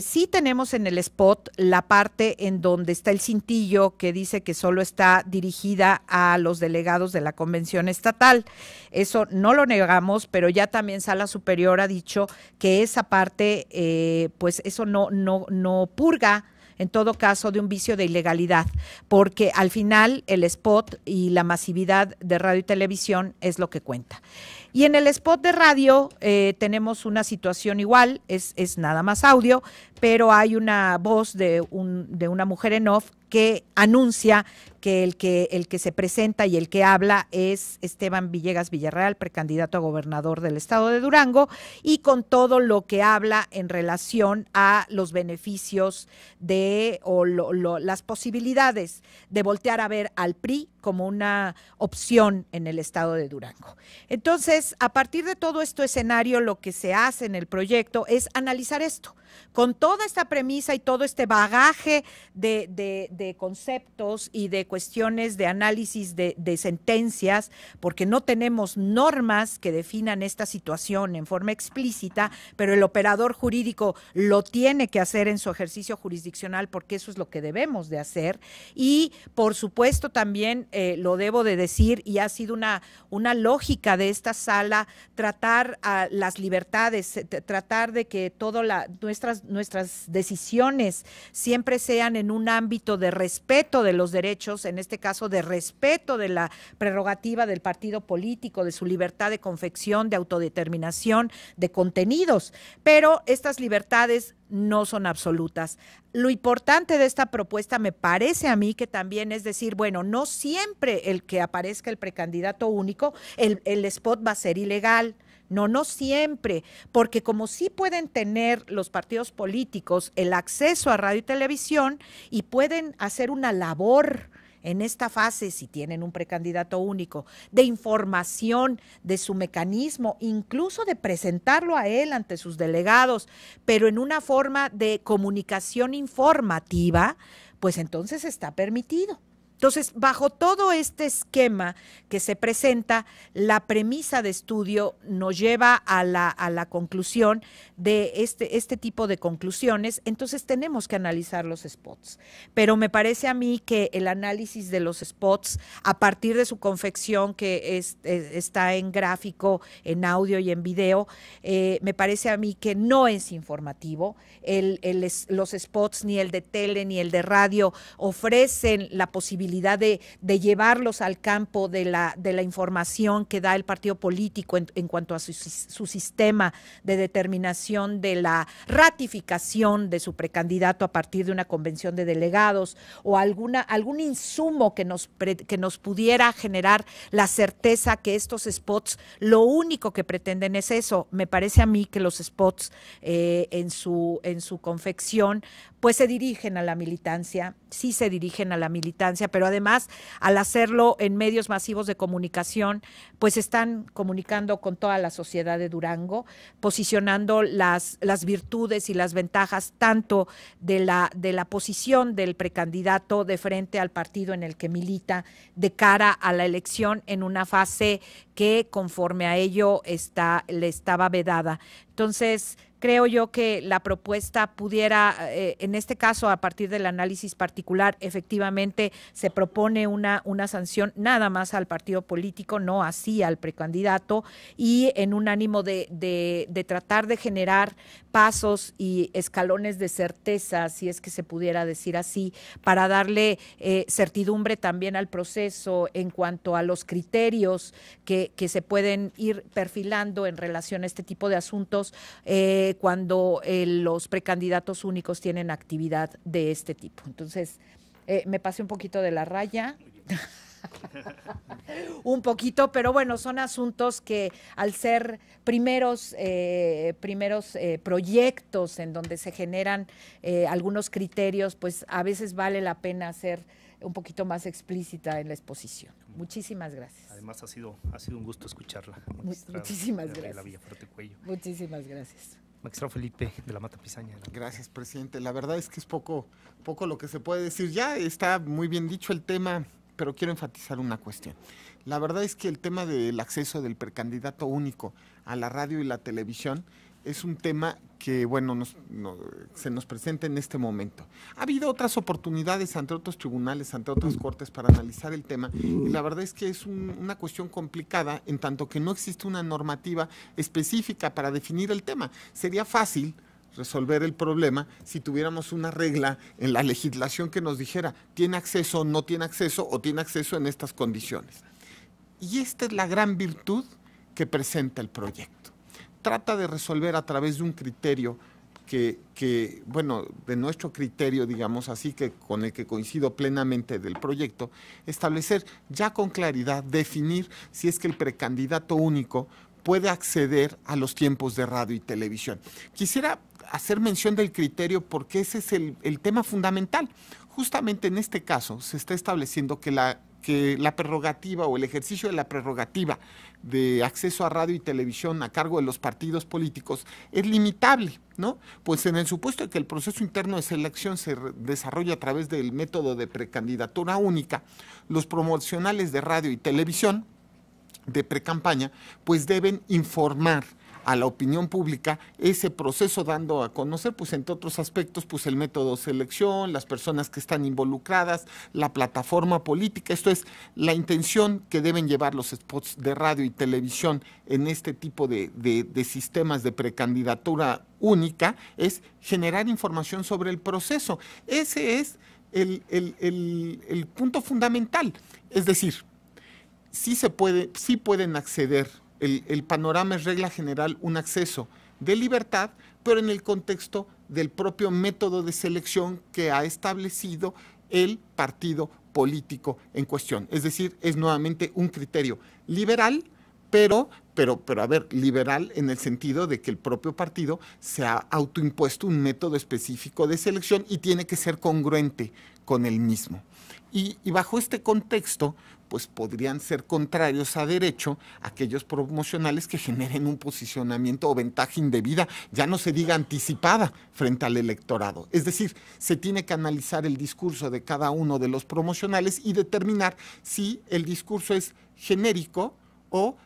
[SPEAKER 5] Sí tenemos en el spot la parte en donde está el cintillo que dice que solo está dirigida a los delegados de la convención estatal. Eso no lo negamos, pero ya también Sala Superior ha dicho que esa parte, pues eso no purga en todo caso de un vicio de ilegalidad, porque al final el spot y la masividad de radio y televisión es lo que cuenta. Y en el spot de radio tenemos una situación igual, es nada más audio, pero hay una voz de una mujer en off que anuncia que el que se presenta y el que habla es Esteban Villegas Villarreal, precandidato a gobernador del estado de Durango, y con todo lo que habla en relación a los beneficios las posibilidades de voltear a ver al PRI como una opción en el estado de Durango. Entonces, a partir de todo este escenario, lo que se hace en el proyecto es analizar esto, con toda esta premisa y todo este bagaje de conceptos y de cuestiones de análisis de sentencias, porque no tenemos normas que definan esta situación en forma explícita, pero el operador jurídico lo tiene que hacer en su ejercicio jurisdiccional porque eso es lo que debemos de hacer. Y, por supuesto, también lo debo de decir, y ha sido una lógica de esta sala, tratar a las libertades, tratar de que nuestras decisiones siempre sean en un ámbito de respeto de los derechos, en este caso de respeto de la prerrogativa del partido político, de su libertad de confección, de autodeterminación, de contenidos, pero estas libertades no son absolutas. Lo importante de esta propuesta me parece a mí que también es decir, bueno, no siempre el que aparezca el precandidato único, el spot va a ser ilegal. No siempre, porque como sí pueden tener los partidos políticos el acceso a radio y televisión y pueden hacer una labor en esta fase, si tienen un precandidato único, de información de su mecanismo, incluso de presentarlo a él ante sus delegados, pero en una forma de comunicación informativa, pues entonces está permitido. Entonces, bajo todo este esquema que se presenta, la premisa de estudio nos lleva a la conclusión de este tipo de conclusiones. Entonces, tenemos que analizar los spots. Pero me parece a mí que el análisis de los spots, a partir de su confección, que está en gráfico, en audio y en video, me parece a mí que no es informativo. Los spots, ni el de tele ni el de radio, ofrecen la posibilidad de llevarlos al campo de la información que da el partido político en cuanto a su sistema de determinación de la ratificación de su precandidato a partir de una convención de delegados, o algún insumo que nos pudiera generar la certeza que estos spots lo único que pretenden es eso. Me parece a mí que los spots en su confección pues se dirigen a la militancia, sí se dirigen a la militancia, pero además al hacerlo en medios masivos de comunicación, pues están comunicando con toda la sociedad de Durango, posicionando las virtudes y las ventajas tanto de la posición del precandidato de frente al partido en el que milita de cara a la elección en una fase que conforme a ello le estaba vedada. Entonces, creo yo que la propuesta pudiera, en este caso, a partir del análisis particular, efectivamente se propone una sanción nada más al partido político, no así al precandidato, y en un ánimo de tratar de generar pasos y escalones de certeza, si es que se pudiera decir así, para darle certidumbre también al proceso en cuanto a los criterios que se pueden ir perfilando en relación a este tipo de asuntos, cuando los precandidatos únicos tienen actividad de este tipo. Entonces, me pasé un poquito de la raya. Un poquito, pero bueno, son asuntos que al ser primeros proyectos en donde se generan algunos criterios, pues a veces vale la pena ser un poquito más explícita en la exposición. Muchísimas gracias.
[SPEAKER 1] Además ha sido un gusto escucharla.
[SPEAKER 5] Muchísimas gracias. Muchísimas gracias.
[SPEAKER 1] Magistrado Felipe de la Mata Pisaña.
[SPEAKER 9] Gracias, presidente. La verdad es que es poco lo que se puede decir. Ya está muy bien dicho el tema, pero quiero enfatizar una cuestión. La verdad es que el tema del acceso del precandidato único a la radio y la televisión es un tema que, bueno, se nos presenta en este momento. Ha habido otras oportunidades ante otros tribunales, ante otras cortes para analizar el tema, y la verdad es que es una cuestión complicada en tanto que no existe una normativa específica para definir el tema. Sería fácil resolver el problema si tuviéramos una regla en la legislación que nos dijera tiene acceso, no tiene acceso, o tiene acceso en estas condiciones. Y esta es la gran virtud que presenta el proyecto. Trata de resolver a través de un criterio bueno, de nuestro criterio, digamos así, que con el que coincido plenamente del proyecto, establecer ya con claridad, definir si es que el precandidato único puede acceder a los tiempos de radio y televisión. Quisiera hacer mención del criterio porque ese es el tema fundamental. Justamente en este caso se está estableciendo que la prerrogativa o el ejercicio de la prerrogativa de acceso a radio y televisión a cargo de los partidos políticos es limitable, ¿no? Pues en el supuesto de que el proceso interno de selección se desarrolla a través del método de precandidatura única, los promocionales de radio y televisión de precampaña, pues deben informar a la opinión pública ese proceso, dando a conocer, pues entre otros aspectos, pues el método de selección, las personas que están involucradas, la plataforma política. Esto es la intención que deben llevar los spots de radio y televisión en este tipo de sistemas de precandidatura única, es generar información sobre el proceso. Ese es el punto fundamental. Es decir, sí pueden acceder. El panorama es regla general un acceso de libertad, pero en el contexto del propio método de selección que ha establecido el partido político en cuestión. Es decir, es nuevamente un criterio liberal, pero a ver, liberal en el sentido de que el propio partido se ha autoimpuesto un método específico de selección y tiene que ser congruente con el mismo. Y bajo este contexto, pues podrían ser contrarios a derecho aquellos promocionales que generen un posicionamiento o ventaja indebida, ya no se diga anticipada, frente al electorado. Es decir, se tiene que analizar el discurso de cada uno de los promocionales y determinar si el discurso es genérico o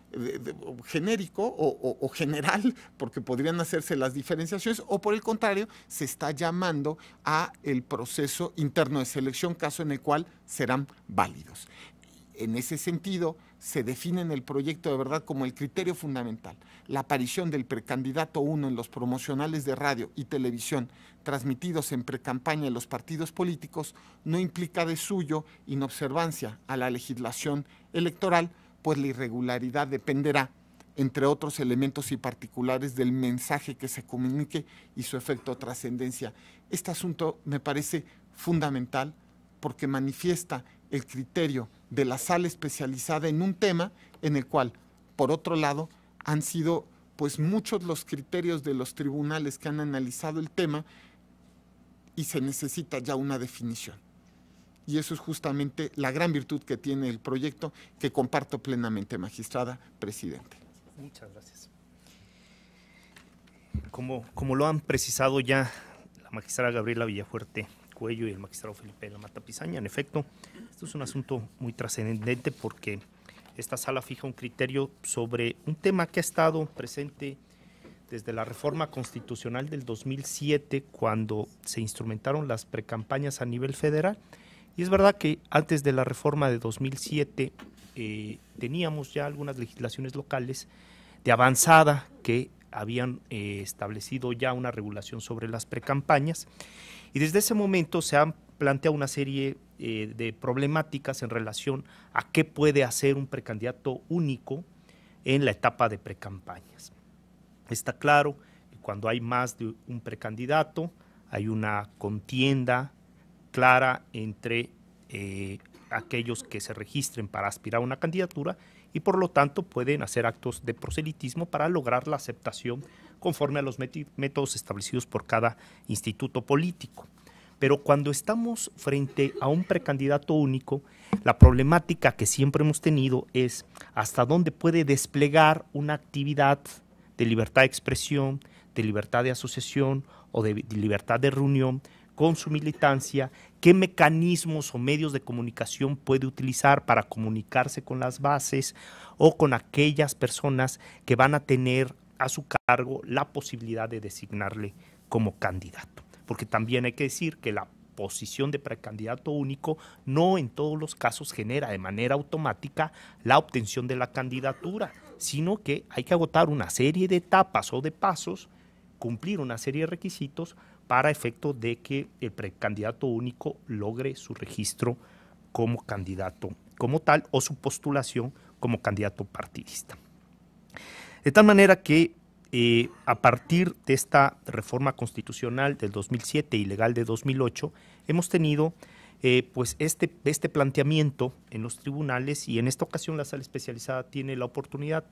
[SPEAKER 9] general, porque podrían hacerse las diferenciaciones, o por el contrario, se está llamando a el proceso interno de selección, caso en el cual serán válidos. En ese sentido, se define en el proyecto de verdad como el criterio fundamental. La aparición del precandidato 1 en los promocionales de radio y televisión transmitidos en precampaña en los partidos políticos no implica de suyo inobservancia a la legislación electoral, pues la irregularidad dependerá, entre otros elementos y particulares, del mensaje que se comunique y su efecto o trascendencia. Este asunto me parece fundamental porque manifiesta el criterio de la sala especializada en un tema en el cual, por otro lado, han sido pues muchos los criterios de los tribunales que han analizado el tema y se necesita ya una definición. Y eso es justamente la gran virtud que tiene el proyecto, que comparto plenamente, magistrada presidente.
[SPEAKER 1] Muchas gracias. Como lo han precisado ya la magistrada Gabriela Villafuerte Cuello y el magistrado Felipe de la Mata Pisaña, en efecto, esto es un asunto muy trascendente porque esta sala fija un criterio sobre un tema que ha estado presente desde la reforma constitucional del 2007, cuando se instrumentaron las precampañas a nivel federal. Y es verdad que antes de la reforma de 2007 teníamos ya algunas legislaciones locales de avanzada que habían establecido ya una regulación sobre las precampañas, y desde ese momento se han planteado una serie de problemáticas en relación a qué puede hacer un precandidato único en la etapa de precampañas. Está claro que cuando hay más de un precandidato hay una contienda clara entre aquellos que se registren para aspirar a una candidatura y por lo tanto pueden hacer actos de proselitismo para lograr la aceptación conforme a los métodos establecidos por cada instituto político. Pero cuando estamos frente a un precandidato único, la problemática que siempre hemos tenido es hasta dónde puede desplegar una actividad de libertad de expresión, de libertad de asociación o de libertad de reunión con su militancia, qué mecanismos o medios de comunicación puede utilizar para comunicarse con las bases o con aquellas personas que van a tener a su cargo la posibilidad de designarle como candidato. Porque también hay que decir que la posición de precandidato único no en todos los casos genera de manera automática la obtención de la candidatura, sino que hay que agotar una serie de etapas o de pasos, cumplir una serie de requisitos para efecto de que el precandidato único logre su registro como candidato como tal o su postulación como candidato partidista. De tal manera que a partir de esta reforma constitucional del 2007 y legal de 2008, hemos tenido pues este planteamiento en los tribunales, y en esta ocasión la sala especializada tiene la oportunidad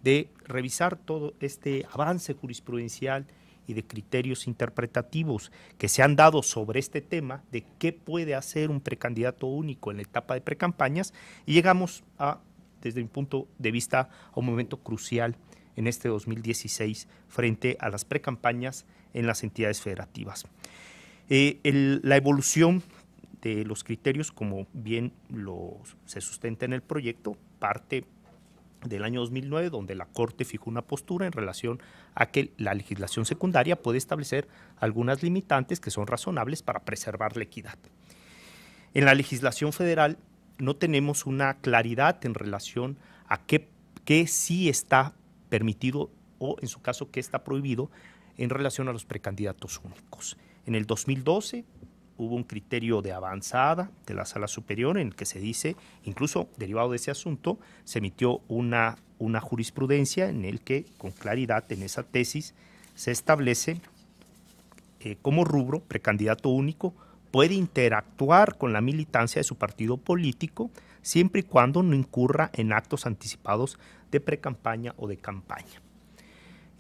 [SPEAKER 1] de revisar todo este avance jurisprudencial y de criterios interpretativos que se han dado sobre este tema de qué puede hacer un precandidato único en la etapa de precampañas, y llegamos desde mi punto de vista, a un momento crucial en este 2016 frente a las precampañas en las entidades federativas. La evolución de los criterios, como bien se sustenta en el proyecto, parte del año 2009, donde la Corte fijó una postura en relación a que la legislación secundaria puede establecer algunas limitantes que son razonables para preservar la equidad. En la legislación federal no tenemos una claridad en relación a qué sí está permitido o, en su caso, qué está prohibido en relación a los precandidatos únicos. En el 2012 hubo un criterio de avanzada de la Sala Superior en el que se dice, incluso derivado de ese asunto, se emitió una jurisprudencia en el que, con claridad en esa tesis, se establece como rubro precandidato único puede interactuar con la militancia de su partido político siempre y cuando no incurra en actos anticipados de precampaña o de campaña.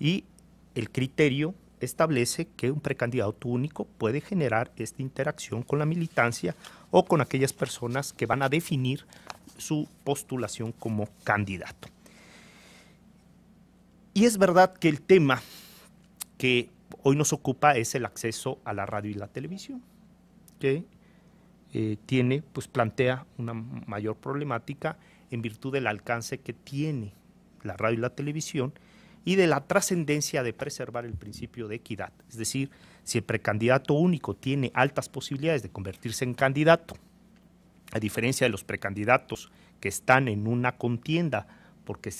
[SPEAKER 1] Y el criterio establece que un precandidato único puede generar esta interacción con la militancia o con aquellas personas que van a definir su postulación como candidato. Y es verdad que el tema que hoy nos ocupa es el acceso a la radio y la televisión, que plantea una mayor problemática en virtud del alcance que tiene la radio y la televisión y de la trascendencia de preservar el principio de equidad. Es decir, si el precandidato único tiene altas posibilidades de convertirse en candidato, a diferencia de los precandidatos que están en una contienda porque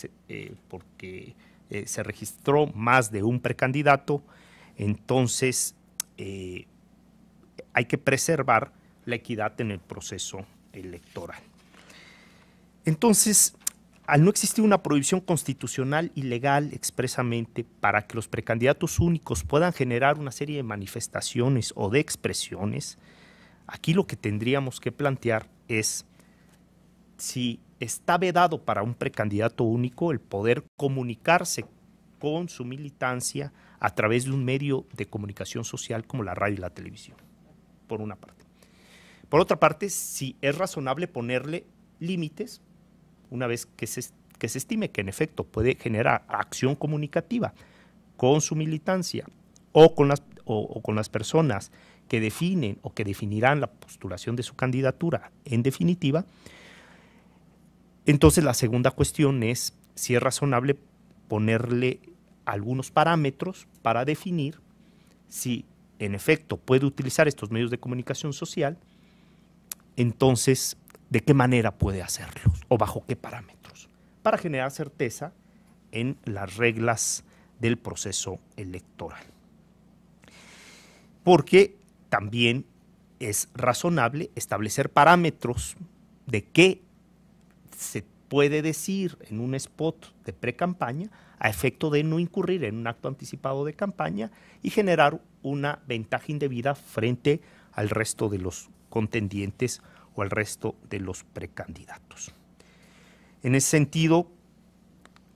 [SPEAKER 1] se registró más de un precandidato, entonces hay que preservar la equidad en el proceso electoral. Entonces, al no existir una prohibición constitucional y legal expresamente para que los precandidatos únicos puedan generar una serie de manifestaciones o de expresiones, aquí lo que tendríamos que plantear es si está vedado para un precandidato único el poder comunicarse con su militancia a través de un medio de comunicación social como la radio y la televisión, por una parte. Por otra parte, si es razonable ponerle límites, una vez que se estime que en efecto puede generar acción comunicativa con su militancia o con las personas que definen o que definirán la postulación de su candidatura en definitiva, entonces la segunda cuestión es si es razonable ponerle algunos parámetros para definir si en efecto puede utilizar estos medios de comunicación social, entonces ¿de qué manera puede hacerlos o bajo qué parámetros? Para generar certeza en las reglas del proceso electoral. Porque también es razonable establecer parámetros de qué se puede decir en un spot de pre-campaña a efecto de no incurrir en un acto anticipado de campaña y generar una ventaja indebida frente al resto de los contendientes o al resto de los precandidatos. En ese sentido,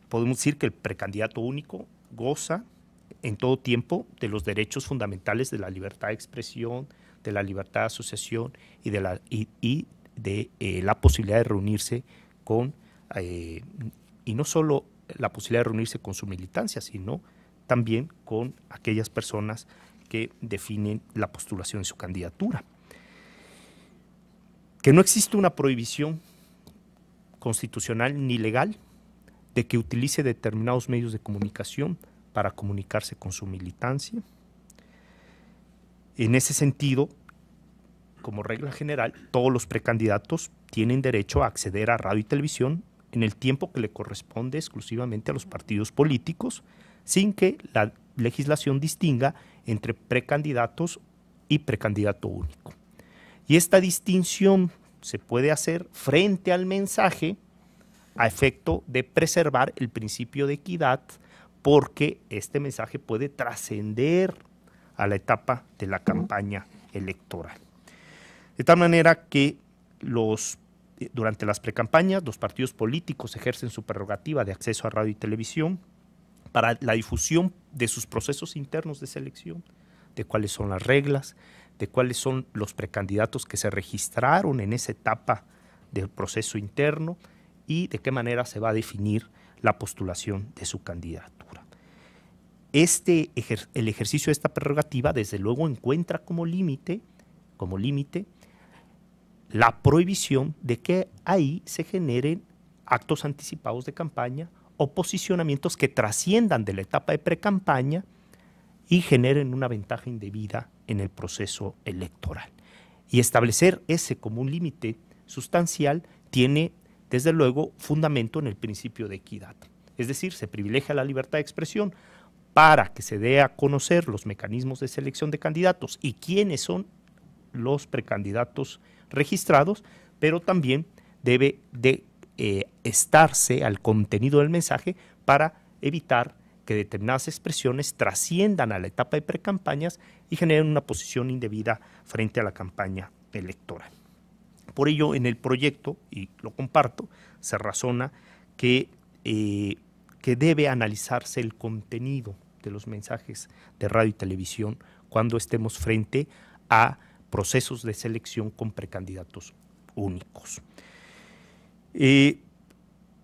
[SPEAKER 1] podemos decir que el precandidato único goza en todo tiempo de los derechos fundamentales de la libertad de expresión, de la libertad de asociación y de la posibilidad de reunirse con, y no solo la posibilidad de reunirse con su militancia, sino también con aquellas personas que definen la postulación de su candidatura. Que no existe una prohibición constitucional ni legal de que utilice determinados medios de comunicación para comunicarse con su militancia. En ese sentido, como regla general, todos los precandidatos tienen derecho a acceder a radio y televisión en el tiempo que le corresponde exclusivamente a los partidos políticos, sin que la legislación distinga entre precandidatos y precandidato único. Y esta distinción se puede hacer frente al mensaje a efecto de preservar el principio de equidad, porque este mensaje puede trascender a la etapa de la campaña electoral. De tal manera que durante las precampañas los partidos políticos ejercen su prerrogativa de acceso a radio y televisión para la difusión de sus procesos internos de selección, de cuáles son las reglas, de cuáles son los precandidatos que se registraron en esa etapa del proceso interno y de qué manera se va a definir la postulación de su candidatura. El ejercicio de esta prerrogativa, desde luego, encuentra como límite la prohibición de que ahí se generen actos anticipados de campaña o posicionamientos que trasciendan de la etapa de precampaña y generen una ventaja indebida en el proceso electoral. Y establecer ese como un límite sustancial tiene, desde luego, fundamento en el principio de equidad. Es decir, se privilegia la libertad de expresión para que se dé a conocer los mecanismos de selección de candidatos y quiénes son los precandidatos registrados, pero también debe de estarse al contenido del mensaje para evitar que determinadas expresiones trasciendan a la etapa de precampañas y generen una posición indebida frente a la campaña electoral. Por ello, en el proyecto, y lo comparto, se razona que debe analizarse el contenido de los mensajes de radio y televisión cuando estemos frente a procesos de selección con precandidatos únicos.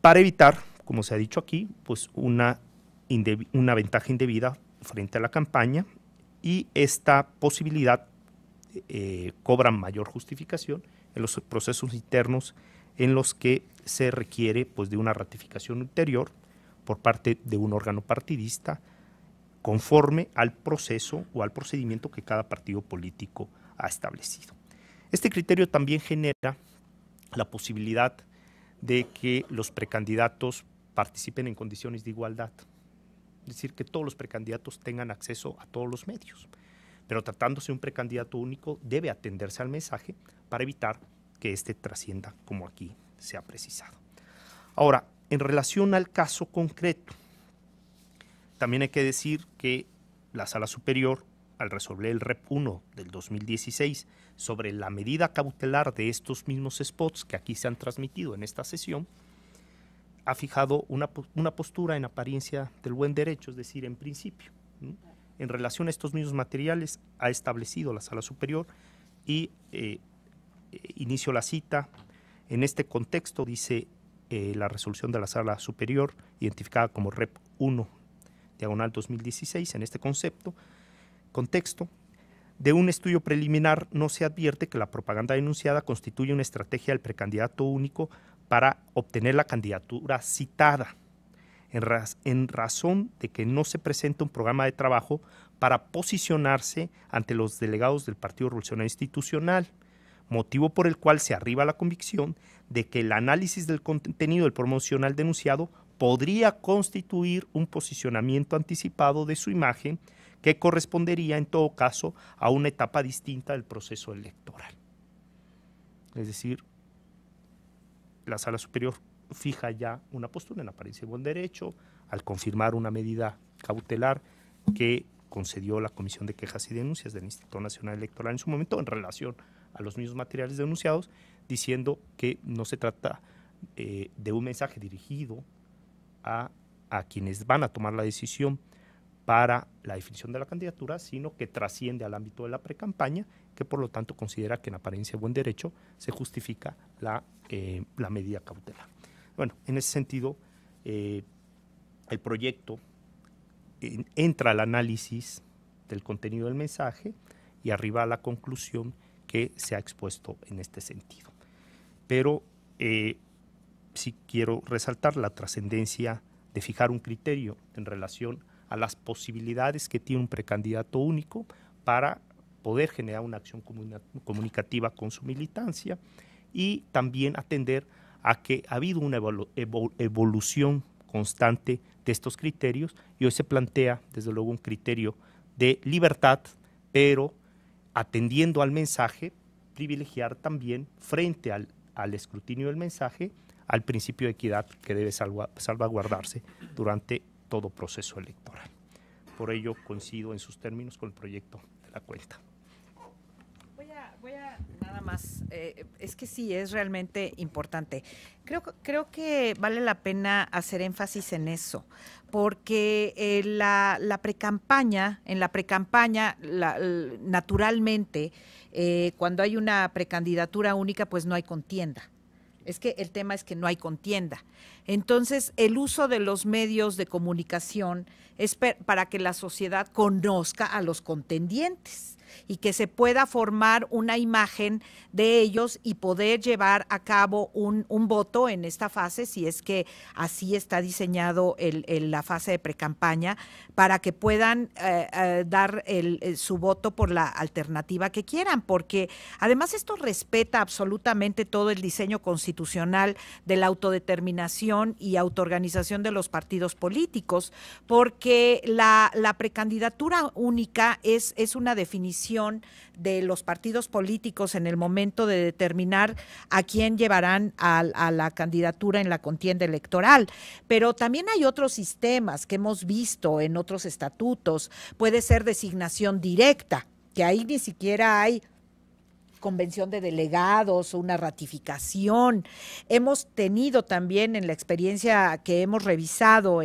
[SPEAKER 1] Para evitar, como se ha dicho aquí, pues una ventaja indebida frente a la campaña, y esta posibilidad cobra mayor justificación en los procesos internos en los que se requiere pues, de una ratificación ulterior por parte de un órgano partidista conforme al proceso o al procedimiento que cada partido político ha establecido. Este criterio también genera la posibilidad de que los precandidatos participen en condiciones de igualdad, es decir, que todos los precandidatos tengan acceso a todos los medios, pero tratándose de un precandidato único debe atenderse al mensaje para evitar que éste trascienda como aquí se ha precisado. Ahora, en relación al caso concreto, también hay que decir que la Sala Superior, al resolver el Rep 1 del 2016 sobre la medida cautelar de estos mismos spots que aquí se han transmitido en esta sesión, ha fijado una postura en apariencia del buen derecho, es decir, en principio. En relación a estos mismos materiales, ha establecido la Sala Superior y inicio la cita. En este contexto, dice la resolución de la Sala Superior, identificada como Rep 1, diagonal 2016, en este contexto, de un estudio preliminar no se advierte que la propaganda denunciada constituye una estrategia del precandidato único para obtener la candidatura citada, en razón de que no se presenta un programa de trabajo para posicionarse ante los delegados del Partido Revolucionario Institucional, motivo por el cual se arriba a la convicción de que el análisis del contenido del promocional denunciado podría constituir un posicionamiento anticipado de su imagen que correspondería en todo caso a una etapa distinta del proceso electoral. Es decir, la Sala Superior fija ya una postura en apariencia de buen derecho al confirmar una medida cautelar que concedió la Comisión de Quejas y Denuncias del Instituto Nacional Electoral en su momento en relación a los mismos materiales denunciados, diciendo que no se trata de un mensaje dirigido a quienes van a tomar la decisión para la definición de la candidatura, sino que trasciende al ámbito de la precampaña, que por lo tanto considera que en apariencia de buen derecho se justifica la medida cautelar. Bueno, en ese sentido, el proyecto entra al análisis del contenido del mensaje y arriba a la conclusión que se ha expuesto en este sentido. Pero sí quiero resaltar la trascendencia de fijar un criterio en relación a las posibilidades que tiene un precandidato único para poder generar una acción comunicativa con su militancia y también atender a que ha habido una evolución constante de estos criterios y hoy se plantea desde luego un criterio de libertad, pero atendiendo al mensaje, privilegiar también frente al escrutinio del mensaje al principio de equidad que debe salvaguardarse durante todo proceso electoral. Por ello coincido en sus términos con el proyecto de la cuenta.
[SPEAKER 5] Voy a nada más, es que sí, es realmente importante. Creo que vale la pena hacer énfasis en eso, porque en la precampaña, naturalmente, cuando hay una precandidatura única, pues no hay contienda. Es que el tema es que no hay contienda. Entonces, el uso de los medios de comunicación es para que la sociedad conozca a los contendientes y que se pueda formar una imagen de ellos y poder llevar a cabo un voto en esta fase, si es que así está diseñado la fase de precampaña, para que puedan dar su voto por la alternativa que quieran, porque además esto respeta absolutamente todo el diseño constitucional de la autodeterminación y autoorganización de los partidos políticos, porque la precandidatura única es una definición de los partidos políticos en el momento de determinar a quién llevarán a la candidatura en la contienda electoral. Pero también hay otros sistemas que hemos visto en otros estatutos. Puede ser designación directa, que ahí ni siquiera hay convención de delegados, una ratificación. Hemos tenido también en la experiencia que hemos revisado,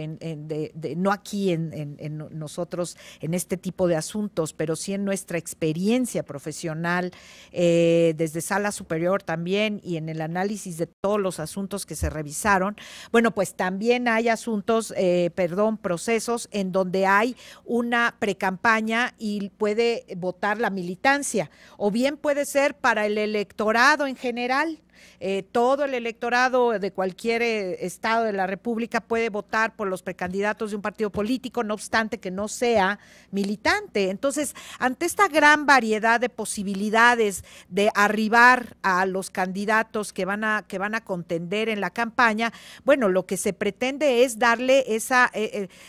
[SPEAKER 5] no aquí en nosotros, en este tipo de asuntos, pero sí en nuestra experiencia profesional, desde Sala Superior también, y en el análisis de todos los asuntos que se revisaron, bueno, pues también hay asuntos, procesos en donde hay una precampaña y puede votar la militancia, o bien puede ser para el electorado en general. Todo el electorado de cualquier estado de la República puede votar por los precandidatos de un partido político, no obstante que no sea militante. Entonces, ante esta gran variedad de posibilidades de arribar a los candidatos que van a contender en la campaña, bueno, lo que se pretende es darle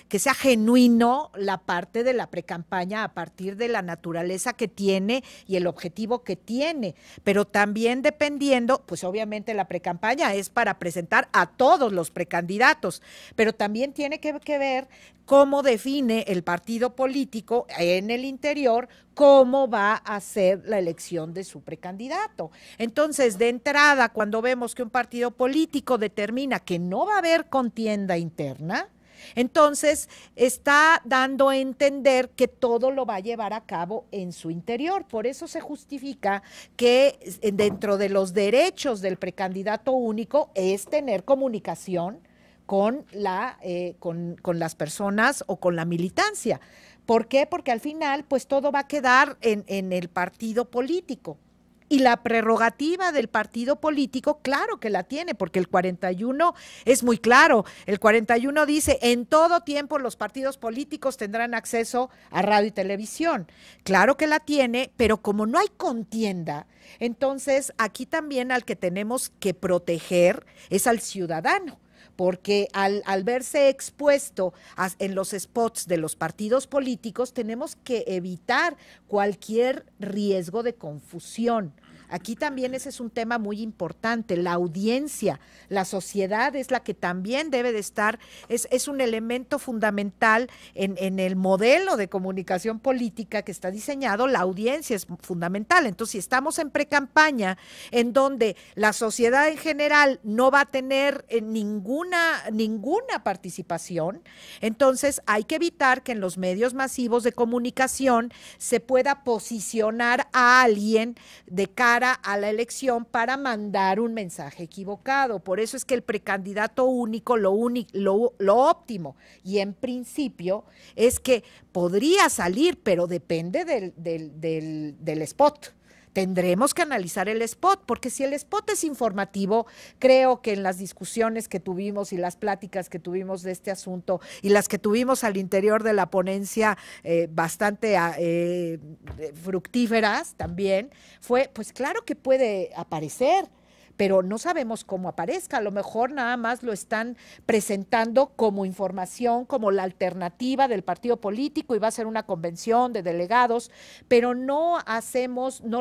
[SPEAKER 5] que sea genuino la parte de la precampaña a partir de la naturaleza que tiene y el objetivo que tiene, pero también dependiendo, pues obviamente la precampaña es para presentar a todos los precandidatos, pero también tiene que ver cómo define el partido político en el interior, cómo va a ser la elección de su precandidato. Entonces, de entrada, cuando vemos que un partido político determina que no va a haber contienda interna, entonces está dando a entender que todo lo va a llevar a cabo en su interior. Por eso se justifica que dentro de los derechos del precandidato único es tener comunicación con las personas o con la militancia. ¿Por qué? Porque al final, pues todo va a quedar en el partido político. Y la prerrogativa del partido político, claro que la tiene, porque el 41 es muy claro. El 41 dice, en todo tiempo los partidos políticos tendrán acceso a radio y televisión. Claro que la tiene, pero como no hay contienda, entonces aquí también al que tenemos que proteger es al ciudadano. Porque al verse expuesto en los spots de los partidos políticos, tenemos que evitar cualquier riesgo de confusión. Aquí también ese es un tema muy importante, la audiencia, la sociedad es la que también debe de estar, es un elemento fundamental en el modelo de comunicación política que está diseñado, la audiencia es fundamental. Entonces, si estamos en precampaña, en donde la sociedad en general no va a tener ninguna participación, entonces hay que evitar que en los medios masivos de comunicación se pueda posicionar a alguien de cara a la elección para mandar un mensaje equivocado. Por eso es que el precandidato único, lo óptimo y en principio es que podría salir, pero depende del spot. Tendremos que analizar el spot, porque si el spot es informativo, creo que en las discusiones que tuvimos y las pláticas que tuvimos de este asunto y las que tuvimos al interior de la ponencia bastante fructíferas también, fue, pues claro que puede aparecer, pero no sabemos cómo aparezca, a lo mejor nada más lo están presentando como información, como la alternativa del partido político y va a ser una convención de delegados, pero no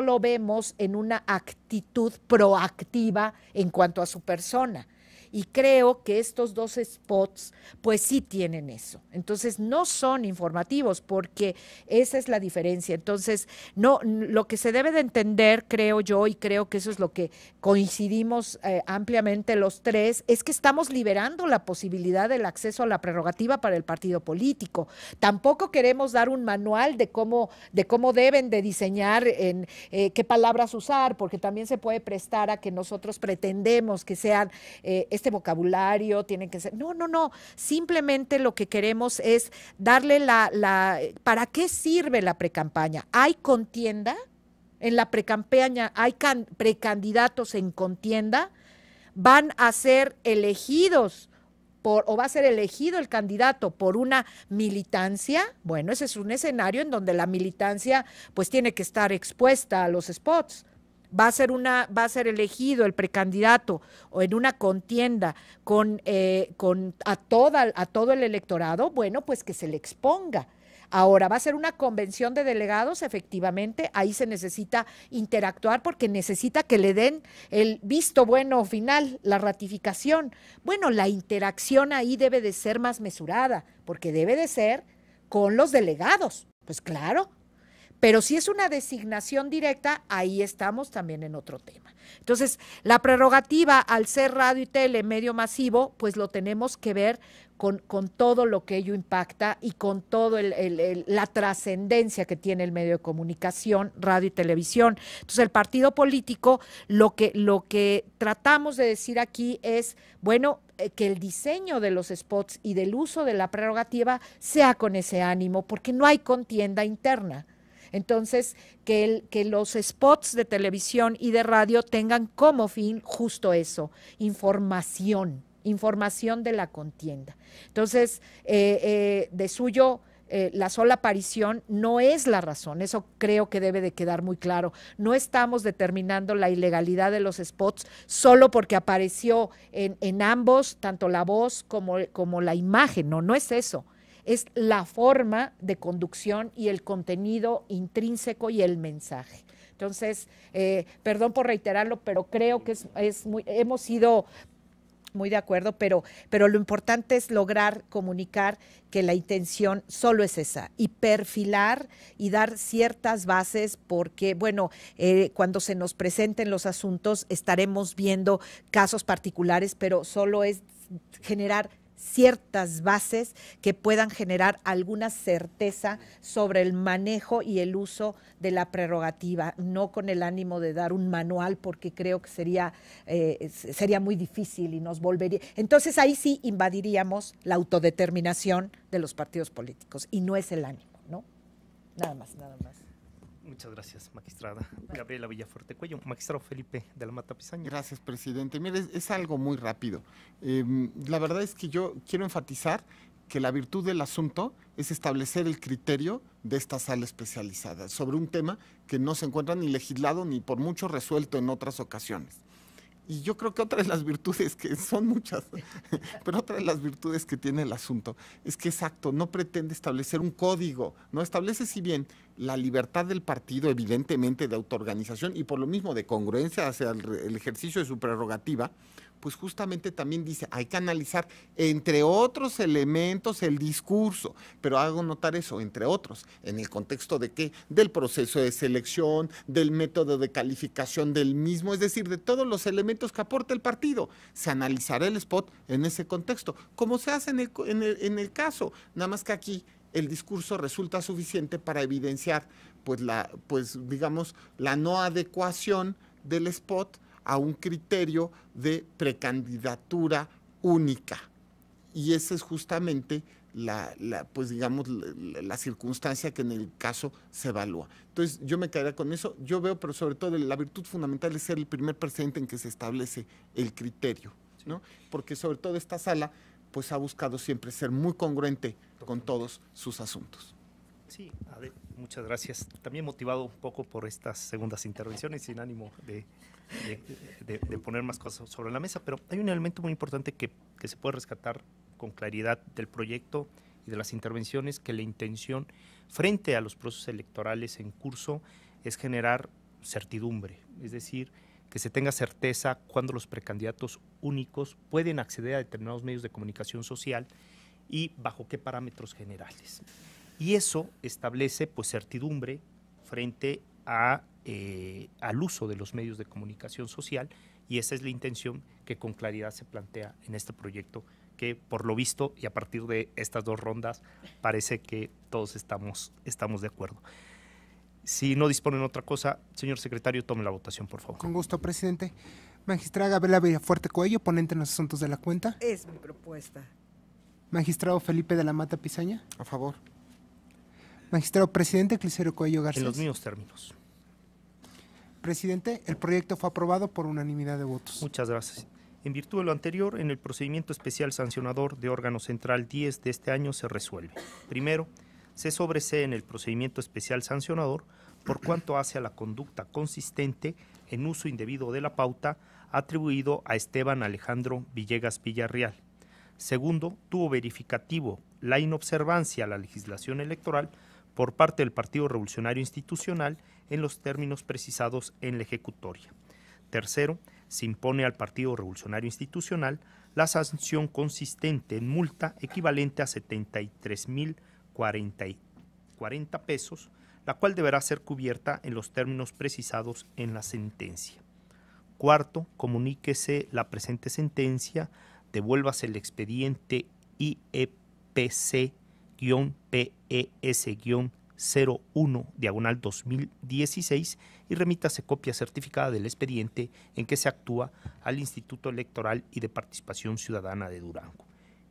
[SPEAKER 5] lo vemos en una actitud proactiva en cuanto a su persona. Y creo que estos dos spots pues sí tienen eso. Entonces no son informativos porque esa es la diferencia. Entonces lo que se debe de entender, creo yo, y creo que eso es lo que coincidimos ampliamente los tres, es que estamos liberando la posibilidad del acceso a la prerrogativa para el partido político. Tampoco queremos dar un manual de cómo deben de diseñar, qué palabras usar, porque también se puede prestar a que nosotros pretendemos que sean este vocabulario, tiene que ser, no, simplemente lo que queremos es darle ¿para qué sirve la precampaña? ¿Hay contienda? En la precampaña hay precandidatos en contienda, van a ser elegidos o va a ser elegido el candidato por una militancia. Bueno, ese es un escenario en donde la militancia pues tiene que estar expuesta a los spots. Va a ser elegido el precandidato o en una contienda a todo el electorado, bueno, pues que se le exponga. Ahora, va a ser una convención de delegados, efectivamente, ahí se necesita interactuar porque necesita que le den el visto bueno final, la ratificación. Bueno, la interacción ahí debe de ser más mesurada, porque debe de ser con los delegados, pues claro. Pero si es una designación directa, ahí estamos también en otro tema. Entonces, la prerrogativa al ser radio y tele medio masivo, pues lo tenemos que ver con todo lo que ello impacta y con todo la trascendencia que tiene el medio de comunicación, radio y televisión. Entonces, el partido político, lo que tratamos de decir aquí es, bueno, que el diseño de los spots y del uso de la prerrogativa sea con ese ánimo, porque no hay contienda interna. Entonces, que los spots de televisión y de radio tengan como fin justo eso, información de la contienda. Entonces, de suyo, la sola aparición no es la razón, eso creo que debe de quedar muy claro. No estamos determinando la ilegalidad de los spots solo porque apareció en ambos, tanto la voz como la imagen, no es eso. Es la forma de conducción y el contenido intrínseco y el mensaje. Entonces, perdón por reiterarlo, pero creo que hemos sido muy de acuerdo, pero lo importante es lograr comunicar que la intención solo es esa y perfilar y dar ciertas bases porque, bueno, cuando se nos presenten los asuntos estaremos viendo casos particulares, pero solo es generar ciertas bases que puedan generar alguna certeza sobre el manejo y el uso de la prerrogativa, no con el ánimo de dar un manual, porque creo que sería muy difícil y nos volvería. Entonces ahí sí invadiríamos la autodeterminación de los partidos políticos y no es el ánimo, ¿no? Nada más.
[SPEAKER 1] Muchas gracias, magistrada Gabriela Villafuerte Cuello. Magistrado Felipe de la Mata Pisaña.
[SPEAKER 9] Gracias, presidente. Mire, es algo muy rápido. La verdad es que yo quiero enfatizar que la virtud del asunto es establecer el criterio de esta sala especializada sobre un tema que no se encuentra ni legislado ni por mucho resuelto en otras ocasiones. Y yo creo que otra de las virtudes, que son muchas, pero otra de las virtudes que tiene el asunto es que, exacto, no pretende establecer un código, no establece, si bien la libertad del partido, evidentemente de autoorganización y por lo mismo de congruencia hacia el ejercicio de su prerrogativa, pues justamente también dice, hay que analizar, entre otros elementos, el discurso, pero hago notar eso, entre otros, en el contexto de qué, del proceso de selección, del método de calificación del mismo, es decir, de todos los elementos que aporta el partido. Se analizará el spot en ese contexto, como se hace en el caso, nada más que aquí el discurso resulta suficiente para evidenciar, digamos, la no adecuación del spot a un criterio de precandidatura única. Y esa es justamente la circunstancia que en el caso se evalúa. Entonces, yo me quedaría con eso. Yo veo, pero sobre todo, la virtud fundamental es ser el primer precedente en que se establece el criterio, ¿no? Porque sobre todo esta sala, pues ha buscado siempre ser muy congruente con todos sus asuntos.
[SPEAKER 1] Sí, muchas gracias. También motivado un poco por estas segundas intervenciones, sin ánimo de poner más cosas sobre la mesa, pero hay un elemento muy importante que se puede rescatar con claridad del proyecto y de las intervenciones, que la intención frente a los procesos electorales en curso es generar certidumbre, es decir, que se tenga certeza cuando los precandidatos únicos pueden acceder a determinados medios de comunicación social y bajo qué parámetros generales. Y eso establece pues certidumbre frente al uso de los medios de comunicación social, y esa es la intención que con claridad se plantea en este proyecto, que por lo visto y a partir de estas dos rondas parece que todos estamos de acuerdo. Si no disponen otra cosa, señor secretario, tome la votación, por favor.
[SPEAKER 3] Con gusto, presidente. Magistrada Gabriela Villafuerte Cuello, ponente en los asuntos de la cuenta.
[SPEAKER 5] Es mi propuesta.
[SPEAKER 3] Magistrado Felipe de la Mata Pisaña.
[SPEAKER 9] A favor.
[SPEAKER 3] Magistrado presidente Clicerio Cuello Garcés.
[SPEAKER 1] En los mismos términos.
[SPEAKER 3] Presidente, el proyecto fue aprobado por unanimidad de votos.
[SPEAKER 1] Muchas gracias. En virtud de lo anterior, en el procedimiento especial sancionador de órgano central 10 de este año se resuelve. Primero, se sobresee en el procedimiento especial sancionador por cuanto hace a la conducta consistente en uso indebido de la pauta atribuido a Esteban Alejandro Villegas Villarreal. Segundo, tuvo verificativo la inobservancia a la legislación electoral por parte del Partido Revolucionario Institucional en los términos precisados en la ejecutoria. Tercero, se impone al Partido Revolucionario Institucional la sanción consistente en multa equivalente a 73,040 pesos, la cual deberá ser cubierta en los términos precisados en la sentencia. Cuarto, comuníquese la presente sentencia, devuélvase el expediente IEPC-PES-01/2016 y remítase copia certificada del expediente en que se actúa al Instituto Electoral y de Participación Ciudadana de Durango.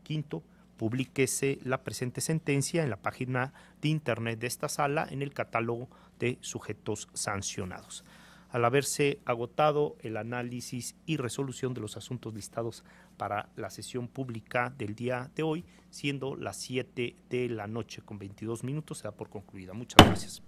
[SPEAKER 1] Quinto, publíquese la presente sentencia en la página de internet de esta sala en el catálogo de sujetos sancionados. Al haberse agotado el análisis y resolución de los asuntos listados para la sesión pública del día de hoy, siendo las 7 de la noche con 22 minutos, se da por concluida. Muchas gracias.